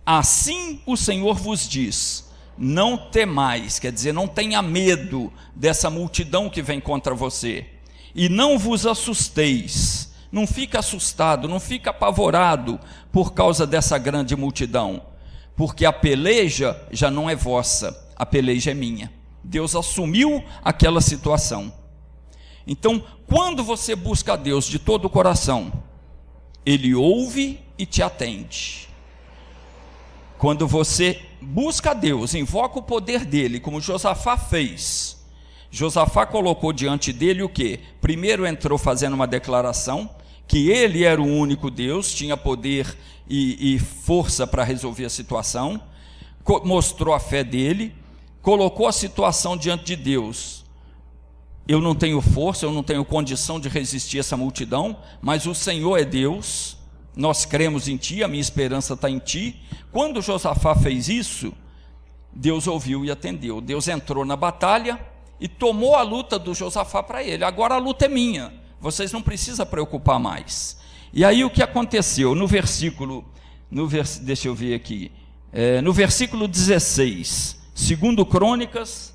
assim o Senhor vos diz: não temais, quer dizer, não tenha medo dessa multidão que vem contra você, e não vos assusteis, não fica assustado, não fica apavorado por causa dessa grande multidão, porque a peleja já não é vossa, a peleja é minha. Deus assumiu aquela situação. Então, quando você busca a Deus de todo o coração, Ele ouve e te atende. Quando você busca a Deus, invoca o poder dele, como Josafá fez. Josafá colocou diante dele o quê? Primeiro entrou fazendo uma declaração, que ele era o único Deus, tinha poder e força para resolver a situação, mostrou a fé dele, colocou a situação diante de Deus. Eu não tenho força, eu não tenho condição de resistir a essa multidão, mas o Senhor é Deus, nós cremos em Ti, a minha esperança está em Ti. Quando Josafá fez isso, Deus ouviu e atendeu. Deus entrou na batalha e tomou a luta do Josafá para ele. Agora a luta é minha, vocês não precisam preocupar mais. E aí o que aconteceu? Deixa eu ver aqui, no versículo 16, 2 Crônicas,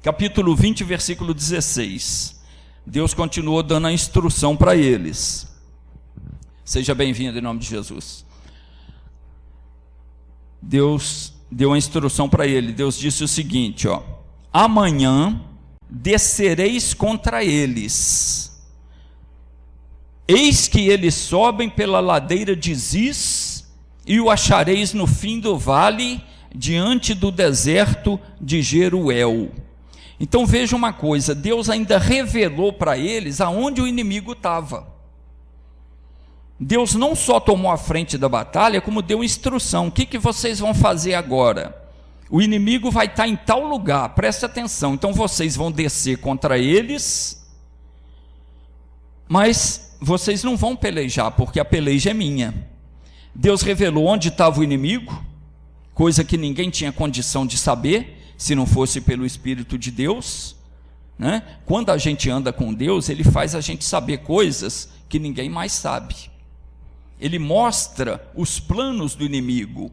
capítulo 20, versículo 16, Deus continuou dando a instrução para eles. Seja bem-vindo em nome de Jesus. Deus deu a instrução para ele. Deus disse o seguinte, amanhã descereis contra eles. Eis que eles sobem pela ladeira de Ziz, e o achareis no fim do vale, diante do deserto de Jeruel. Então veja uma coisa, Deus ainda revelou para eles aonde o inimigo estava. Deus não só tomou a frente da batalha, como deu instrução. O que vocês vão fazer agora? O inimigo vai estar em tal lugar, preste atenção. Então vocês vão descer contra eles, mas vocês não vão pelejar, porque a peleja é minha. Deus revelou onde estava o inimigo, coisa que ninguém tinha condição de saber, se não fosse pelo Espírito de Deus, né? Quando a gente anda com Deus, Ele faz a gente saber coisas que ninguém mais sabe. Ele mostra os planos do inimigo.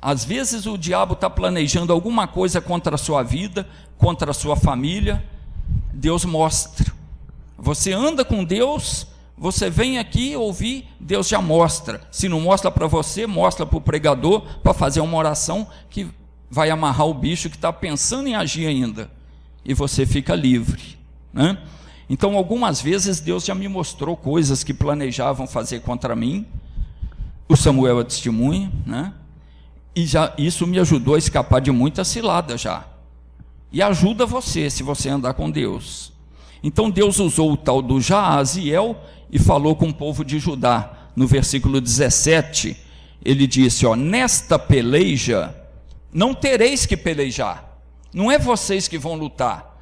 Às vezes o diabo está planejando alguma coisa contra a sua vida, contra a sua família. Deus mostra. Você anda com Deus, você vem aqui ouvir, Deus já mostra. Se não mostra para você, mostra para o pregador, para fazer uma oração que vai amarrar o bicho que está pensando em agir ainda. E você fica livre, né? Então, algumas vezes Deus já me mostrou coisas que planejavam fazer contra mim. O Samuel é testemunha, né? E já, isso me ajudou a escapar de muita cilada já. E ajuda você, se você andar com Deus. Então Deus usou o tal do Jaaziel e falou com o povo de Judá. No versículo 17, ele disse, nesta peleja, não tereis que pelejar. Não é vocês que vão lutar.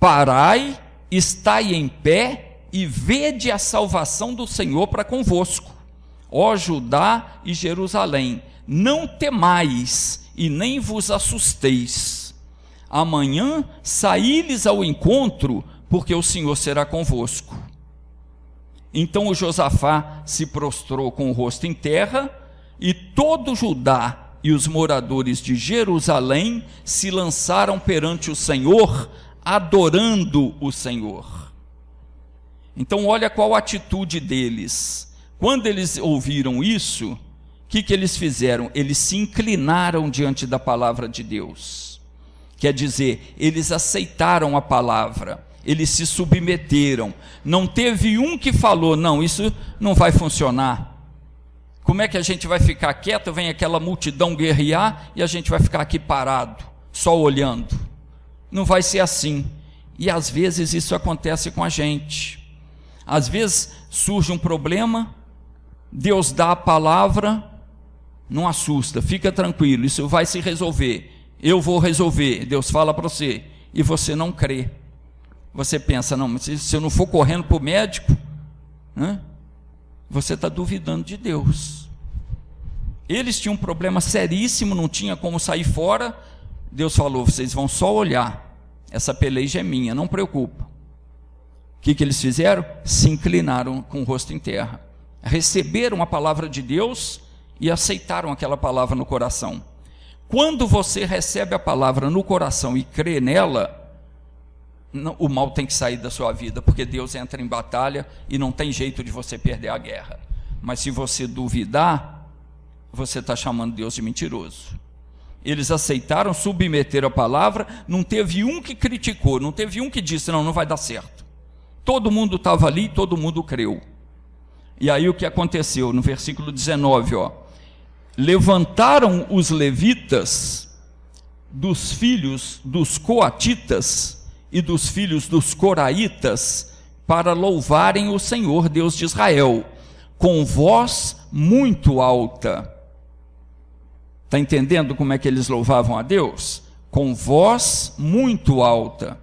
Parai, estai em pé e vede a salvação do Senhor para convosco, ó Judá e Jerusalém, não temais e nem vos assusteis. Amanhã saí-lhes ao encontro, porque o Senhor será convosco. Então o Josafá se prostrou com o rosto em terra, e todo Judá e os moradores de Jerusalém se lançaram perante o Senhor, adorando o Senhor. Então olha qual a atitude deles. Quando eles ouviram isso, o que eles fizeram? Eles se inclinaram diante da palavra de Deus. Quer dizer, eles aceitaram a palavra, eles se submeteram. Não teve um que falou, não, isso não vai funcionar. Como é que a gente vai ficar quieto? Vem aquela multidão guerrear e a gente vai ficar aqui parado, só olhando. Não vai ser assim. E às vezes isso acontece com a gente. Às vezes surge um problema, Deus dá a palavra, não assusta, fica tranquilo, isso vai se resolver, eu vou resolver. Deus fala para você, e você não crê. Você pensa, não, mas se eu não for correndo para o médico, né, você está duvidando de Deus. Eles tinham um problema seríssimo, não tinha como sair fora. Deus falou, vocês vão só olhar, essa peleja é minha, não preocupa. O que eles fizeram? Se inclinaram com o rosto em terra, receberam a palavra de Deus e aceitaram aquela palavra no coração. Quando você recebe a palavra no coração e crê nela, o mal tem que sair da sua vida, porque Deus entra em batalha e não tem jeito de você perder a guerra. Mas se você duvidar, você está chamando Deus de mentiroso. Eles aceitaram, submeteram a palavra, não teve um que criticou, não teve um que disse, não vai dar certo. Todo mundo estava ali, todo mundo creu. E aí o que aconteceu? No versículo 19, levantaram os levitas dos filhos dos coatitas e dos filhos dos coraitas para louvarem o Senhor Deus de Israel, com voz muito alta. Está entendendo como é que eles louvavam a Deus? Com voz muito alta.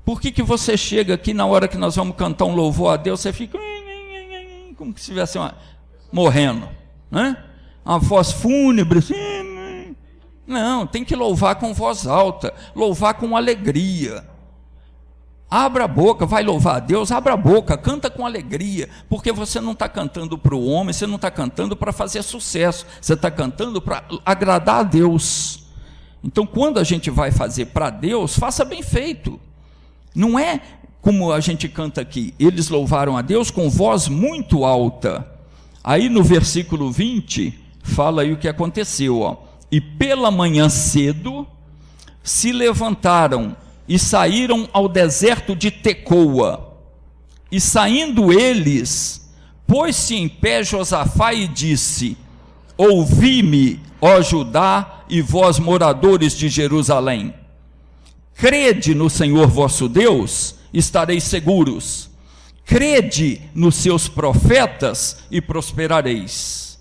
Por que você chega aqui na hora que nós vamos cantar um louvor a Deus, você fica como se estivesse morrendo, né? Uma voz fúnebre, não, tem que louvar com voz alta, louvar com alegria. Abra a boca, vai louvar a Deus, abra a boca, canta com alegria, porque você não está cantando para o homem, você não está cantando para fazer sucesso, você está cantando para agradar a Deus. Então quando a gente vai fazer para Deus, faça bem feito. Não é como a gente canta aqui, eles louvaram a Deus com voz muito alta. Aí no versículo 20, fala aí o que aconteceu, e pela manhã cedo, se levantaram e saíram ao deserto de Tecoa, e saindo eles, pôs-se em pé Josafá e disse, ouvi-me, ó Judá, e vós moradores de Jerusalém, crede no Senhor vosso Deus, estareis seguros, crede nos seus profetas e prosperareis.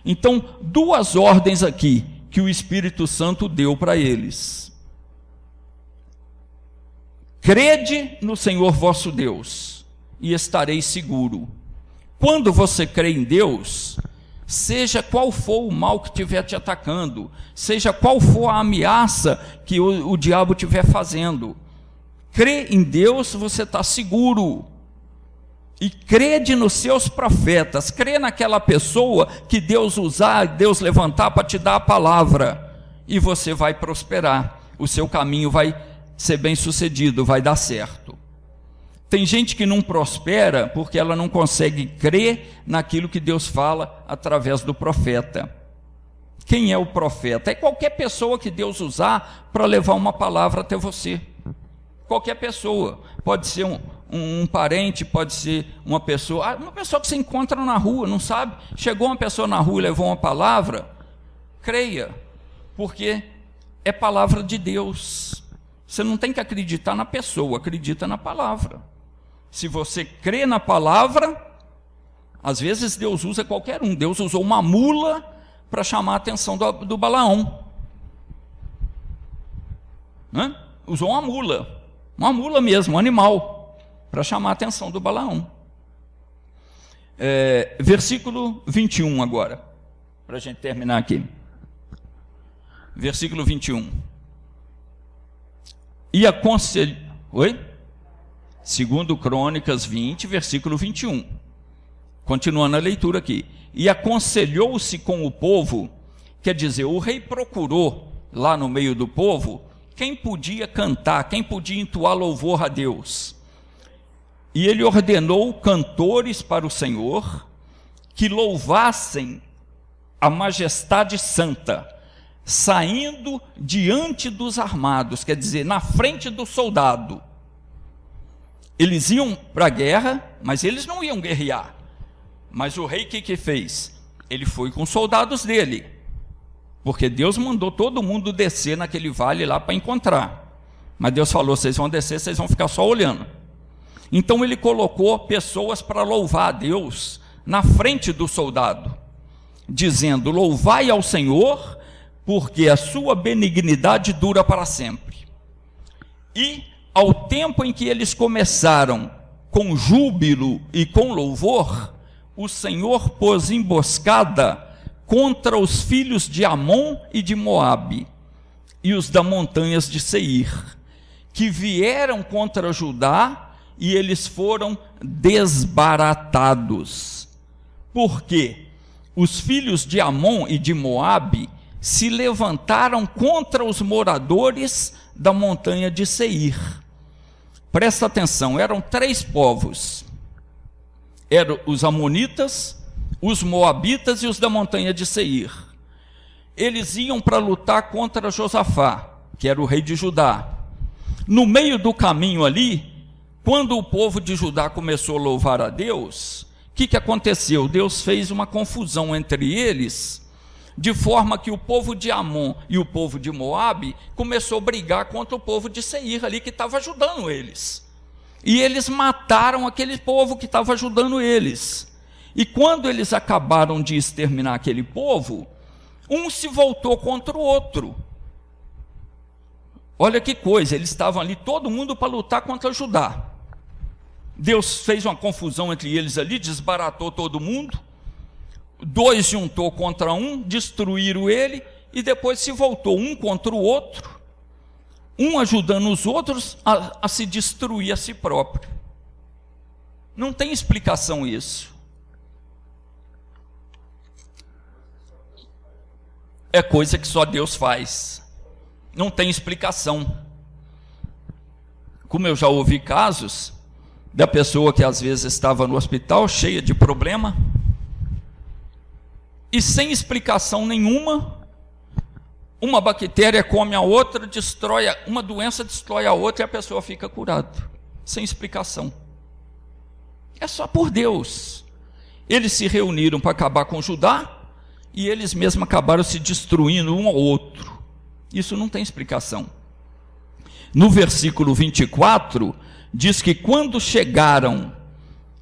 Então, duas ordens aqui que o Espírito Santo deu para eles. Crede no Senhor vosso Deus e estareis seguro. Quando você crê em Deus, seja qual for o mal que estiver te atacando, seja qual for a ameaça que o diabo estiver fazendo, crê em Deus, você está seguro. E crede nos seus profetas, crê naquela pessoa que Deus usar, Deus levantar para te dar a palavra, e você vai prosperar, o seu caminho vai ser bem sucedido, vai dar certo. Tem gente que não prospera porque ela não consegue crer naquilo que Deus fala através do profeta. Quem é o profeta? É qualquer pessoa que Deus usar para levar uma palavra até você. Qualquer pessoa, pode ser um parente, pode ser uma pessoa que você encontra na rua, não sabe? Chegou uma pessoa na rua e levou uma palavra, creia, porque é palavra de Deus. Você não tem que acreditar na pessoa, acredita na palavra. Se você crê na palavra, às vezes Deus usa qualquer um. Deus usou uma mula para chamar a atenção do Balaão, né? Usou uma mula mesmo, um animal, para chamar a atenção do Balaão. Versículo 21 agora, para a gente terminar aqui. Versículo 21. E aconselhou... Oi? Segundo Crônicas 20, versículo 21. Continuando a leitura aqui. E aconselhou-se com o povo, quer dizer, o rei procurou lá no meio do povo quem podia cantar, quem podia entoar louvor a Deus. E ele ordenou cantores para o Senhor que louvassem a majestade santa, saindo diante dos armados, quer dizer, na frente do soldado. Eles iam para a guerra, mas eles não iam guerrear. Mas o rei o que fez? Ele foi com os soldados dele, porque Deus mandou todo mundo descer naquele vale lá para encontrar. Mas Deus falou, vocês vão descer, vocês vão ficar só olhando. Então ele colocou pessoas para louvar a Deus na frente do soldado, dizendo, louvai ao Senhor, porque a sua benignidade dura para sempre. E ao tempo em que eles começaram com júbilo e com louvor, o Senhor pôs emboscada contra os filhos de Amon e de Moabe, e os das montanhas de Seir, que vieram contra Judá, e eles foram desbaratados. Porque os filhos de Amon e de Moabe se levantaram contra os moradores da montanha de Seir. Presta atenção, eram 3 povos. Eram os amonitas, os moabitas e os da montanha de Seir. Eles iam para lutar contra Josafá, que era o rei de Judá. No meio do caminho ali, quando o povo de Judá começou a louvar a Deus, o que aconteceu? Deus fez uma confusão entre eles, de forma que o povo de Amon e o povo de Moabe começou a brigar contra o povo de Seir ali, que estava ajudando eles. E eles mataram aquele povo que estava ajudando eles. E quando eles acabaram de exterminar aquele povo, um se voltou contra o outro. Olha que coisa, eles estavam ali, todo mundo para lutar contra Judá. Deus fez uma confusão entre eles ali, desbaratou todo mundo. 2 juntou contra um, destruíram ele, e depois se voltou um contra o outro, um ajudando os outros a se destruir a si próprio. Não tem explicação isso. É coisa que só Deus faz. Não tem explicação. Como eu já ouvi casos da pessoa que às vezes estava no hospital cheia de problema, e sem explicação nenhuma, uma bactéria come a outra, uma doença destrói a outra e a pessoa fica curada, sem explicação. É só por Deus. Eles se reuniram para acabar com Judá, e eles mesmos acabaram se destruindo um ao outro. Isso não tem explicação. No versículo 24, diz que quando chegaram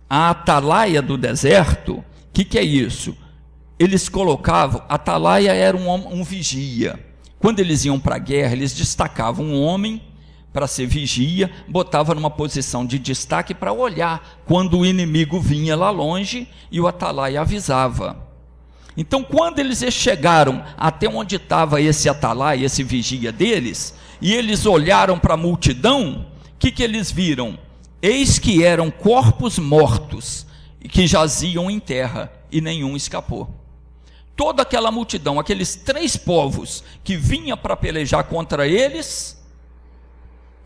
A atalaia do deserto, o que é isso? Eles colocavam, atalaia era um vigia. Quando eles iam para a guerra, eles destacavam um homem para ser vigia, botava numa posição de destaque para olhar quando o inimigo vinha lá longe, e o atalaia avisava. Então, quando eles chegaram até onde estava esse atalaia, esse vigia deles, e eles olharam para a multidão, o que eles viram? Eis que eram corpos mortos, que jaziam em terra, e nenhum escapou. Toda aquela multidão, aqueles 3 povos que vinha para pelejar contra eles,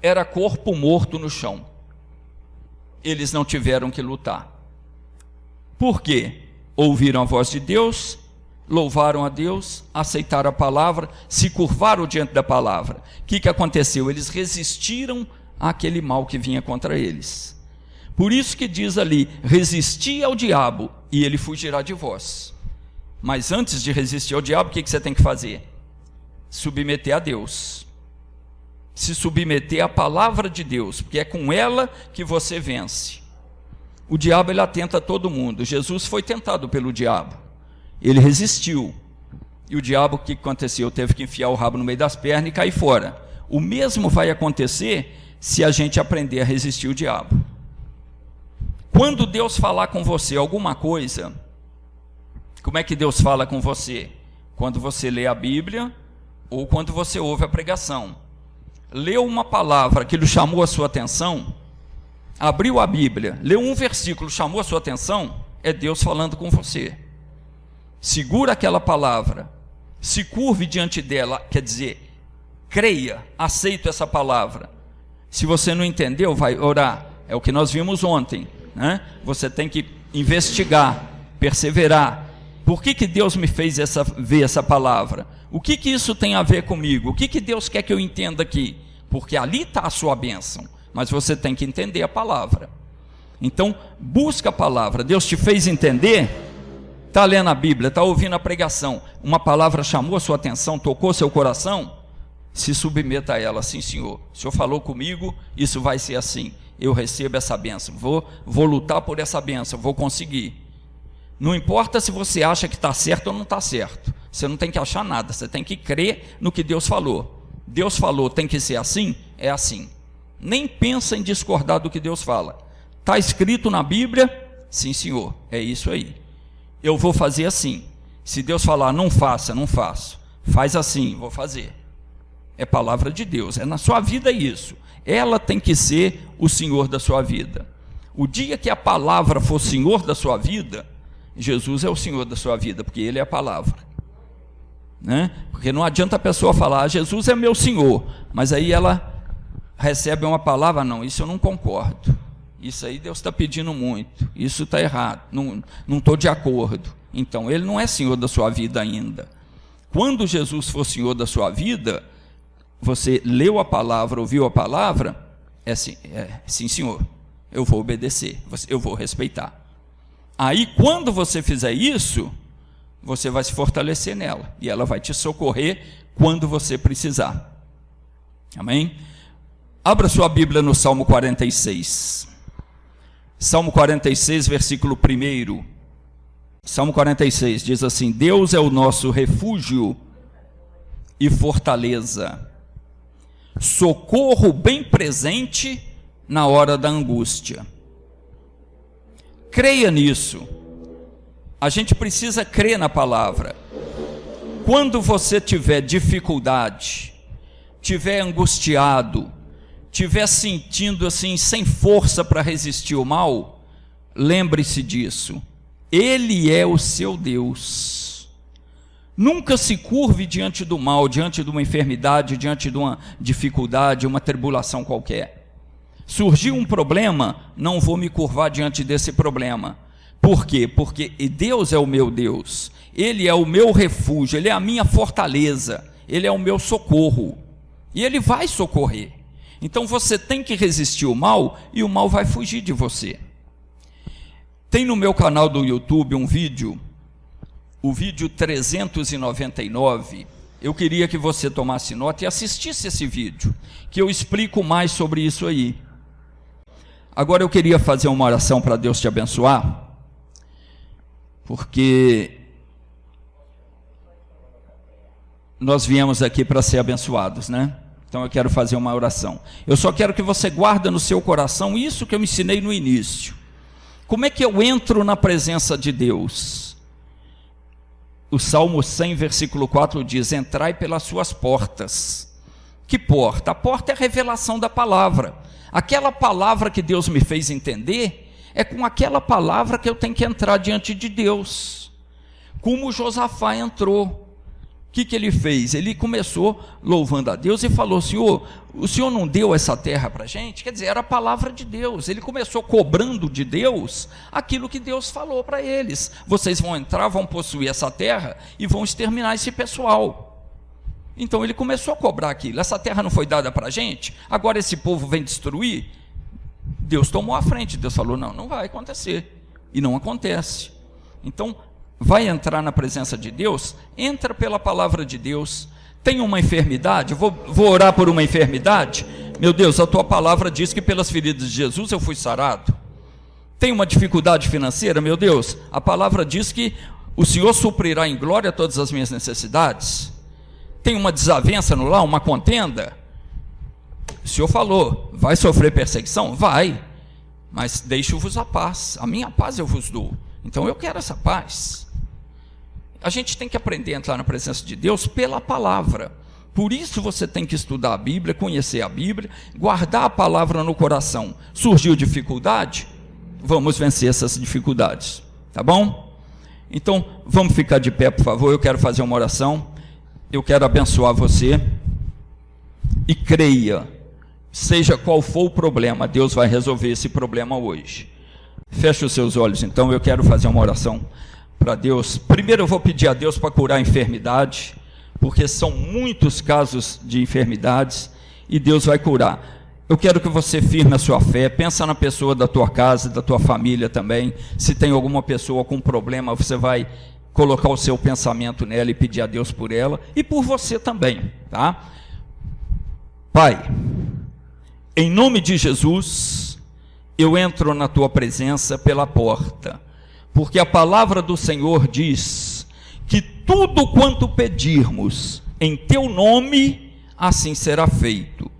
era corpo morto no chão. Eles não tiveram que lutar. Por quê? Ouviram a voz de Deus, louvaram a Deus, aceitaram a palavra, se curvaram diante da palavra. O que aconteceu? Eles resistiram àquele mal que vinha contra eles. Por isso que diz ali: resisti ao diabo e ele fugirá de vós. Mas antes de resistir ao diabo, o que você tem que fazer? Submeter a Deus. Se submeter à palavra de Deus, porque é com ela que você vence. O diabo, ele atenta a todo mundo. Jesus foi tentado pelo diabo, ele resistiu, e o diabo, o que aconteceu? Teve que enfiar o rabo no meio das pernas e cair fora. O mesmo vai acontecer se a gente aprender a resistir o diabo. Quando Deus falar com você alguma coisa, como é que Deus fala com você? Quando você lê a Bíblia, ou quando você ouve a pregação. Leu uma palavra que lhe chamou a sua atenção, abriu a Bíblia, leu um versículo, chamou a sua atenção, é Deus falando com você. Segura aquela palavra, se curve diante dela, quer dizer, creia, aceita essa palavra. Se você não entendeu, vai orar. É o que nós vimos ontem, né? Você tem que investigar, perseverar. Por que Deus me fez ver essa palavra? O que isso tem a ver comigo? O que Deus quer que eu entenda aqui? Porque ali está a sua bênção, mas você tem que entender a palavra. Então, busca a palavra. Deus te fez entender? Está lendo a Bíblia, está ouvindo a pregação, uma palavra chamou a sua atenção, tocou seu coração? Se submeta a ela. Sim, Senhor, o Senhor falou comigo, isso vai ser assim, eu recebo essa bênção, vou lutar por essa bênção, vou conseguir. Não importa se você acha que está certo ou não está certo, você não tem que achar nada, você tem que crer no que Deus falou. Deus falou, tem que ser assim, é assim. Nem pensa em discordar do que Deus fala. Está escrito na Bíblia? Sim, Senhor, é isso aí. Eu vou fazer assim. Se Deus falar, não faça, não faço. Faz assim, vou fazer. É palavra de Deus, é na sua vida isso. Ela tem que ser o Senhor da sua vida. O dia que a palavra for Senhor da sua vida, Jesus é o Senhor da sua vida, porque Ele é a palavra, né? Porque não adianta a pessoa falar, Jesus é meu Senhor, mas aí ela recebe uma palavra, não, isso eu não concordo, isso aí Deus está pedindo muito, isso está errado, não estou de acordo. Então Ele não é Senhor da sua vida ainda. Quando Jesus for Senhor da sua vida, você leu a palavra, ouviu a palavra, sim, Senhor, eu vou obedecer, eu vou respeitar. Aí, quando você fizer isso, você vai se fortalecer nela, e ela vai te socorrer quando você precisar. Amém? Abra sua Bíblia no Salmo 46. Salmo 46, versículo 1. Salmo 46 diz assim: Deus é o nosso refúgio e fortaleza, socorro bem presente na hora da angústia. Creia nisso. A gente precisa crer na palavra. Quando você tiver dificuldade, tiver angustiado, tiver sentindo assim sem força para resistir ao mal, lembre-se disso. Ele é o seu Deus. Nunca se curve diante do mal, diante de uma enfermidade, diante de uma dificuldade, uma tribulação qualquer. Surgiu um problema, não vou me curvar diante desse problema. Por quê? Porque Deus é o meu Deus, Ele é o meu refúgio, Ele é a minha fortaleza, Ele é o meu socorro, e Ele vai socorrer. Então você tem que resistir o mal, e o mal vai fugir de você. Tem no meu canal do YouTube um vídeo, o vídeo 399, eu queria que você tomasse nota e assistisse esse vídeo, que eu explico mais sobre isso aí. Agora eu queria fazer uma oração para Deus te abençoar, porque nós viemos aqui para ser abençoados, né? Então eu quero fazer uma oração. Eu só quero que você guarde no seu coração isso que eu me ensinei no início. Como é que eu entro na presença de Deus? O Salmo 100, versículo 4 diz: entrai pelas suas portas. Que porta? A porta é a revelação da palavra. Aquela palavra que Deus me fez entender, é com aquela palavra que eu tenho que entrar diante de Deus. Como Josafá entrou. O que ele fez? Ele começou louvando a Deus e falou: Senhor, o Senhor não deu essa terra para a gente? Quer dizer, era a palavra de Deus. Ele começou cobrando de Deus aquilo que Deus falou para eles: vocês vão entrar, vão possuir essa terra e vão exterminar esse pessoal. Então ele começou a cobrar aquilo. Essa terra não foi dada para a gente? Agora esse povo vem destruir? Deus tomou a frente. Deus falou: não, não vai acontecer. E não acontece. Então, vai entrar na presença de Deus, entra pela palavra de Deus. Tem uma enfermidade, vou orar por uma enfermidade. Meu Deus, a tua palavra diz que pelas feridas de Jesus eu fui sarado. Tem uma dificuldade financeira, meu Deus, a palavra diz que o Senhor suprirá em glória todas as minhas necessidades. Tem uma desavença no lar, uma contenda. O Senhor falou: vai sofrer perseguição? Vai, mas deixo-vos a paz, a minha paz eu vos dou. Então eu quero essa paz. A gente tem que aprender a entrar na presença de Deus pela palavra. Por isso você tem que estudar a Bíblia, conhecer a Bíblia, guardar a palavra no coração. Surgiu dificuldade? Vamos vencer essas dificuldades, tá bom? Então vamos ficar de pé, por favor. Eu quero fazer uma oração. Eu quero abençoar você. E creia, seja qual for o problema, Deus vai resolver esse problema hoje. Feche os seus olhos, então. Eu quero fazer uma oração para Deus. Primeiro eu vou pedir a Deus para curar a enfermidade, porque são muitos casos de enfermidades, e Deus vai curar. Eu quero que você firme a sua fé, pensa na pessoa da tua casa, da tua família também. Se tem alguma pessoa com problema, você vai colocar o seu pensamento nela e pedir a Deus por ela, e por você também, tá? Pai, em nome de Jesus, eu entro na tua presença pela porta, porque a palavra do Senhor diz que tudo quanto pedirmos em teu nome, assim será feito.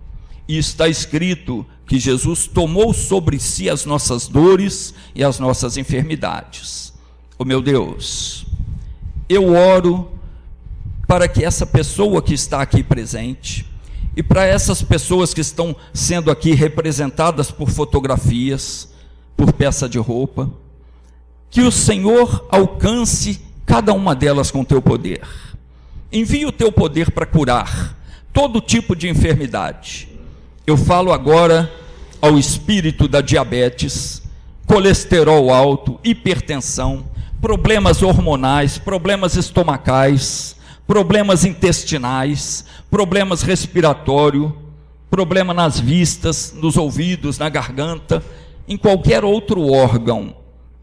E está escrito que Jesus tomou sobre si as nossas dores e as nossas enfermidades. Oh meu Deus, eu oro para que essa pessoa que está aqui presente, e para essas pessoas que estão sendo aqui representadas por fotografias, por peça de roupa, que o Senhor alcance cada uma delas com teu poder. Envie o teu poder para curar todo tipo de enfermidade. Eu falo agora ao espírito da diabetes, colesterol alto, hipertensão, problemas hormonais, problemas estomacais, problemas intestinais, problemas respiratórios, problema nas vistas, nos ouvidos, na garganta, em qualquer outro órgão.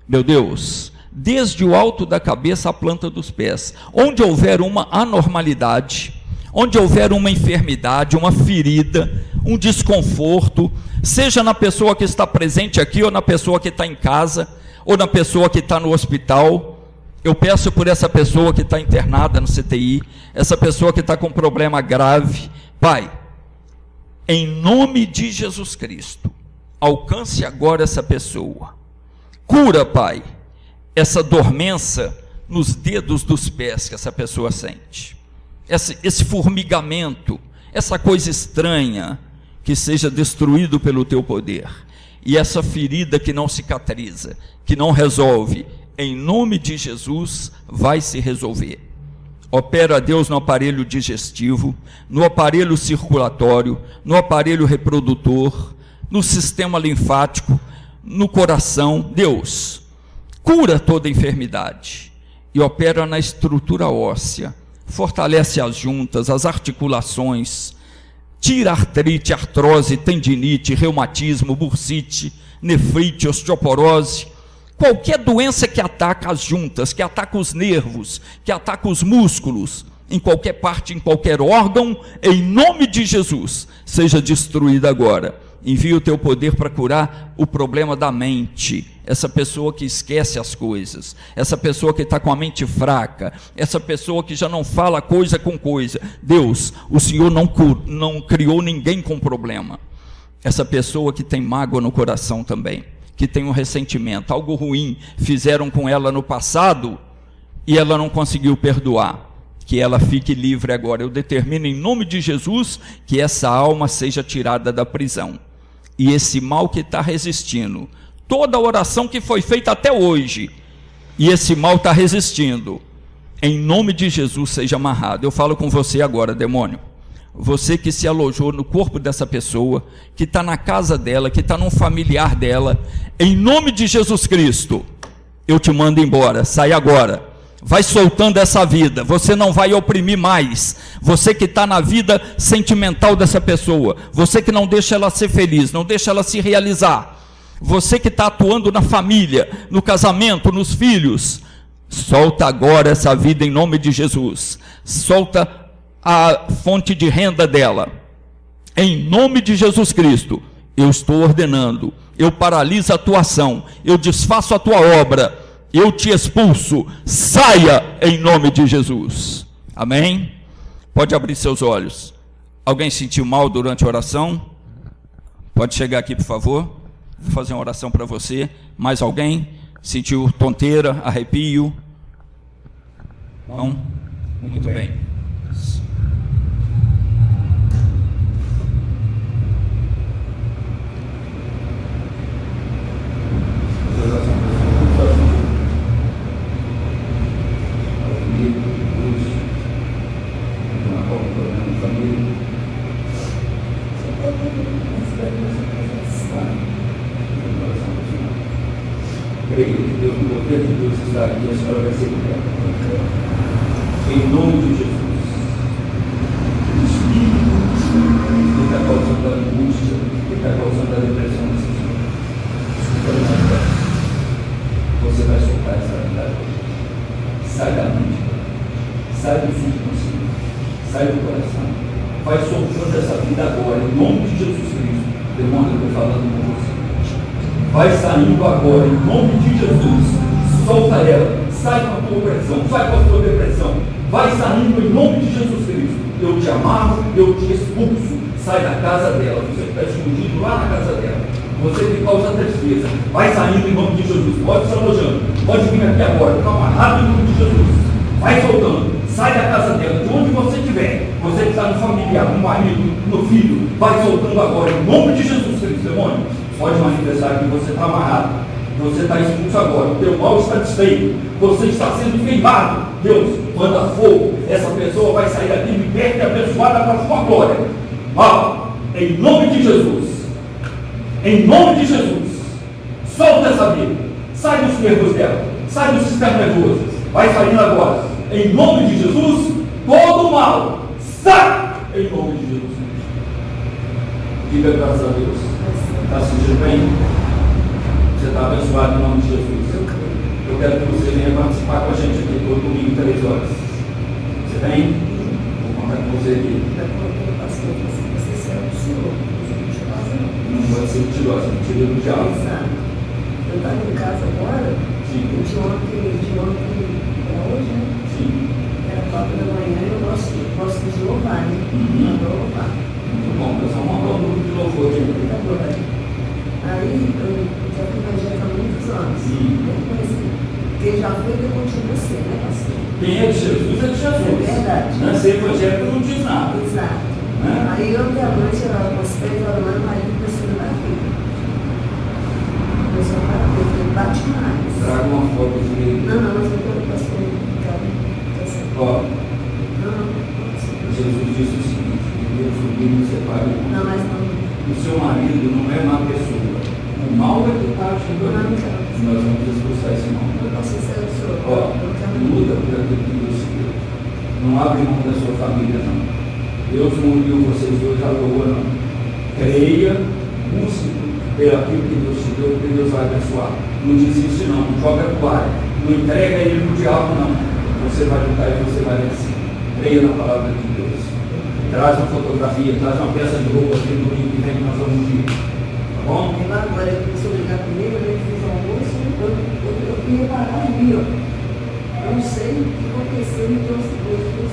Meu Deus, desde o alto da cabeça à planta dos pés, onde houver uma anormalidade, onde houver uma enfermidade, uma ferida, um desconforto, seja na pessoa que está presente aqui, ou na pessoa que está em casa, ou na pessoa que está no hospital, eu peço por essa pessoa que está internada no CTI, essa pessoa que está com problema grave. Pai, em nome de Jesus Cristo, alcance agora essa pessoa. Cura, Pai, essa dormência nos dedos dos pés que essa pessoa sente. Esse formigamento, essa coisa estranha, que seja destruído pelo teu poder. E essa ferida que não cicatriza, que não resolve, em nome de Jesus, vai se resolver. Opera, Deus, no aparelho digestivo, no aparelho circulatório, no aparelho reprodutor, no sistema linfático, no coração. Deus, cura toda enfermidade e opera na estrutura óssea, fortalece as juntas, as articulações, tira artrite, artrose, tendinite, reumatismo, bursite, nefrite, osteoporose, qualquer doença que ataca as juntas, que ataca os nervos, que ataca os músculos, em qualquer parte, em qualquer órgão, em nome de Jesus, seja destruída agora. envia o teu poder para curar o problema da mente, essa pessoa que esquece as coisas, essa pessoa que está com a mente fraca, essa pessoa que já não fala coisa com coisa. Deus, o Senhor não criou ninguém com problema. Essa pessoa que tem mágoa no coração também, que tem um ressentimento, algo ruim fizeram com ela no passado e ela não conseguiu perdoar, que ela fique livre agora. Eu determino em nome de Jesus que essa alma seja tirada da prisão, e esse mal que está resistindo, toda a oração que foi feita até hoje, e esse mal está resistindo, em nome de Jesus seja amarrado. Eu falo com você agora, demônio, você que se alojou no corpo dessa pessoa, que está na casa dela, que está num familiar dela, em nome de Jesus Cristo, eu te mando embora, sai agora, vai soltando essa vida, você não vai oprimir mais. Você que está na vida sentimental dessa pessoa, você que não deixa ela ser feliz, não deixa ela se realizar, você que está atuando na família, no casamento, nos filhos, solta agora essa vida em nome de Jesus. Solta a fonte de renda dela, em nome de Jesus Cristo. Eu estou ordenando, eu paraliso a tua ação, eu desfaço a tua obra, eu te expulso, saia em nome de Jesus. Amém? Pode abrir seus olhos. Alguém sentiu mal durante a oração? Pode chegar aqui, por favor. Vou fazer uma oração para você. Mais alguém? Sentiu tonteira, arrepio? Não? Muito bem. Creio que Deus, o poder de Deus está aqui, a senhora vai ser liberta. Em nome de Jesus. O espírito que está causando a angústia, que está causando a depressão desse senhor, você vai soltar essa vida. Sai da mente, sai do subconsciente, sai do coração. Vai soltando essa vida agora, em nome de Jesus Cristo. Demônio, eu estou falando com você. Vai saindo agora, em nome de Jesus. Solta ela, sai com a tua opressão, sai com a tua depressão. Vai saindo em nome de Jesus Cristo. Eu te amarro, eu te expulso. Sai da casa dela, você que está escondido lá na casa dela, você que causa tristeza, vai saindo em nome de Jesus. Pode se alojando, pode vir aqui agora, está amarrado em nome de Jesus. Vai soltando, sai da casa dela, de onde você estiver. Você que está no familiar, no marido, no filho, vai soltando agora, em nome de Jesus Cristo, demônio. Pode manifestar que você está amarrado, você está expulso agora, o teu mal está desfeito, você está sendo queimado. Deus, manda fogo, essa pessoa vai sair daqui liberta e abençoada para a sua glória. Mal, em nome de Jesus, em nome de Jesus, solta essa vida, sai dos nervos dela, sai do sistema nervoso, vai saindo agora, em nome de Jesus, todo o mal, sai, em nome de Jesus. Diga graças a Deus. Está se sentindo bem? Você está abençoado em nome de Jesus. Eu quero que você venha participar com a gente aqui todo domingo, 3 horas. Você vem? Vou contar com você aqui. Não pode ser mentirosa, mentira do diabo. Eu estava em casa agora, Sim. de ontem para hoje, né? Sim. Era 4 da manhã e eu gosto de louvar, né? Adoro louvar. Muito bom, nós vamos montar um grupo de louvor aqui. Aí eu já fui evangélica há muitos anos. Eu conheci. Porque já foi e eu continuo a ser, né, pastor? Quem é de Jesus é de Jesus. É verdade. Não é ser evangélico não diz nada. Exato. Né? Aí ontem à noite, eu era umas 3 horas da manhã, o marido começou a bater. Começou a bater, ele bate mais. Traga uma foto de... Não, mas eu quero que o pastor Ó, Jesus disse o seguinte: que Deus o livre separe. Não, mas não. O seu marido não é má pessoa. O mal é que está agindo ali. Nós vamos expulsar esse mal. Eu posso ser o senhor. Ó, luta por aquilo que Deus te deu. Não abre mão da sua família, não. Deus não uniu vocês dois à toa, não. Creia, busque pelo aquilo que Deus te deu, porque Deus vai abençoar. Não desiste, não. Não joga a toalha. Não entrega ele para o diabo, não. Você vai lutar e você vai vencer. Creia na palavra de Deus. traz uma fotografia, traz uma peça de roupa aqui no domingo que vem que nós vamos ir. Tá bom? Agora ele começou a ligar comigo, eu fiz o almoço, eu queria parar ali, ó. Eu não sei o que aconteceu, me trouxe Deus,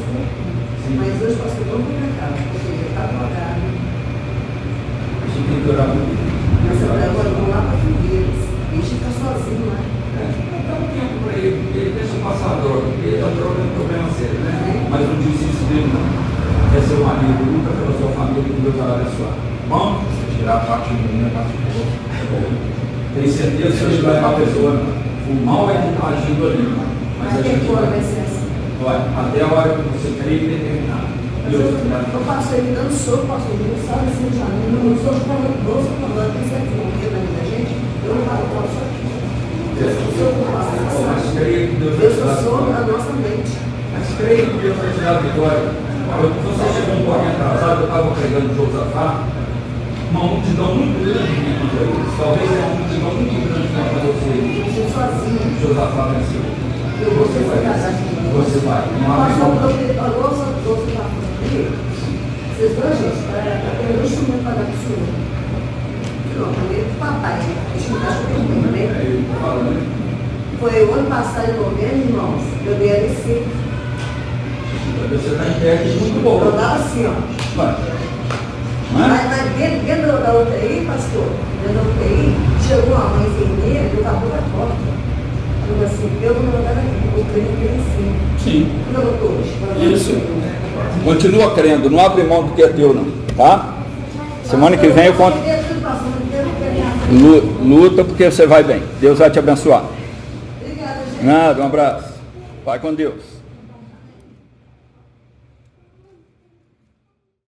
mas hoje passou todo pra cá, porque já está drogado. A gente tem que orar muito. Mas agora vamos lá para Figueiras, deixa ele ficar sozinho lá. Dá um tempo para ele deixa passar a droga, porque a droga é um problema sério, né? Mas não disse isso dele, não. Quer ser um amigo, luta pela sua família, que Deus vai abençoar. Bom? Tirar a parte do menino, a parte do povo. Tenho certeza que ele vai para a pessoa, o mal é que está agindo ali. Mas a gente vai ser assim. Olha, até a hora que você crê e determinar. Eu passo ele dando soco, pastor, não sabe assim, já não sou falando, tem certo, porque na vida da gente, eu não falo, eu só aqui. Mas creia que Deus vai Deus te dar sou vitória. a nossa mente. Mas creia que Deus vai te dar vitória. Você chegou um pouquinho atrasado, eu estava pregando Josafá, uma multidão muito grande contra eles. Talvez é uma multidão muito grande contra você. Eu sozinho. Josafá venceu. Você vai casar comigo. Você vai. Não abre Pastor, mão. vocês dois, gente, eu instrumento para dar para o senhor. Não, primeiro o papai, deixa eu dar comigo, né? Aí eu falo, né? Foi o ano passado, em novembro, irmãos, eu dei ADC. Você está em pé, muito bom. Eu dava assim, ó. Vai. Mas dentro da UTI, pastor, dentro da UTI, chegou uma mãe enfermeira e acabou da porta. Falou assim, eu vou mandar aqui, eu creio que ele sim. Sim. Não, doutor. Isso. Continua crendo, não abre mão do que é teu, não. Tá? Semana que vem eu conto. Luta porque você vai bem. Deus vai te abençoar. Obrigada, gente. Nada, um abraço. Vai com Deus.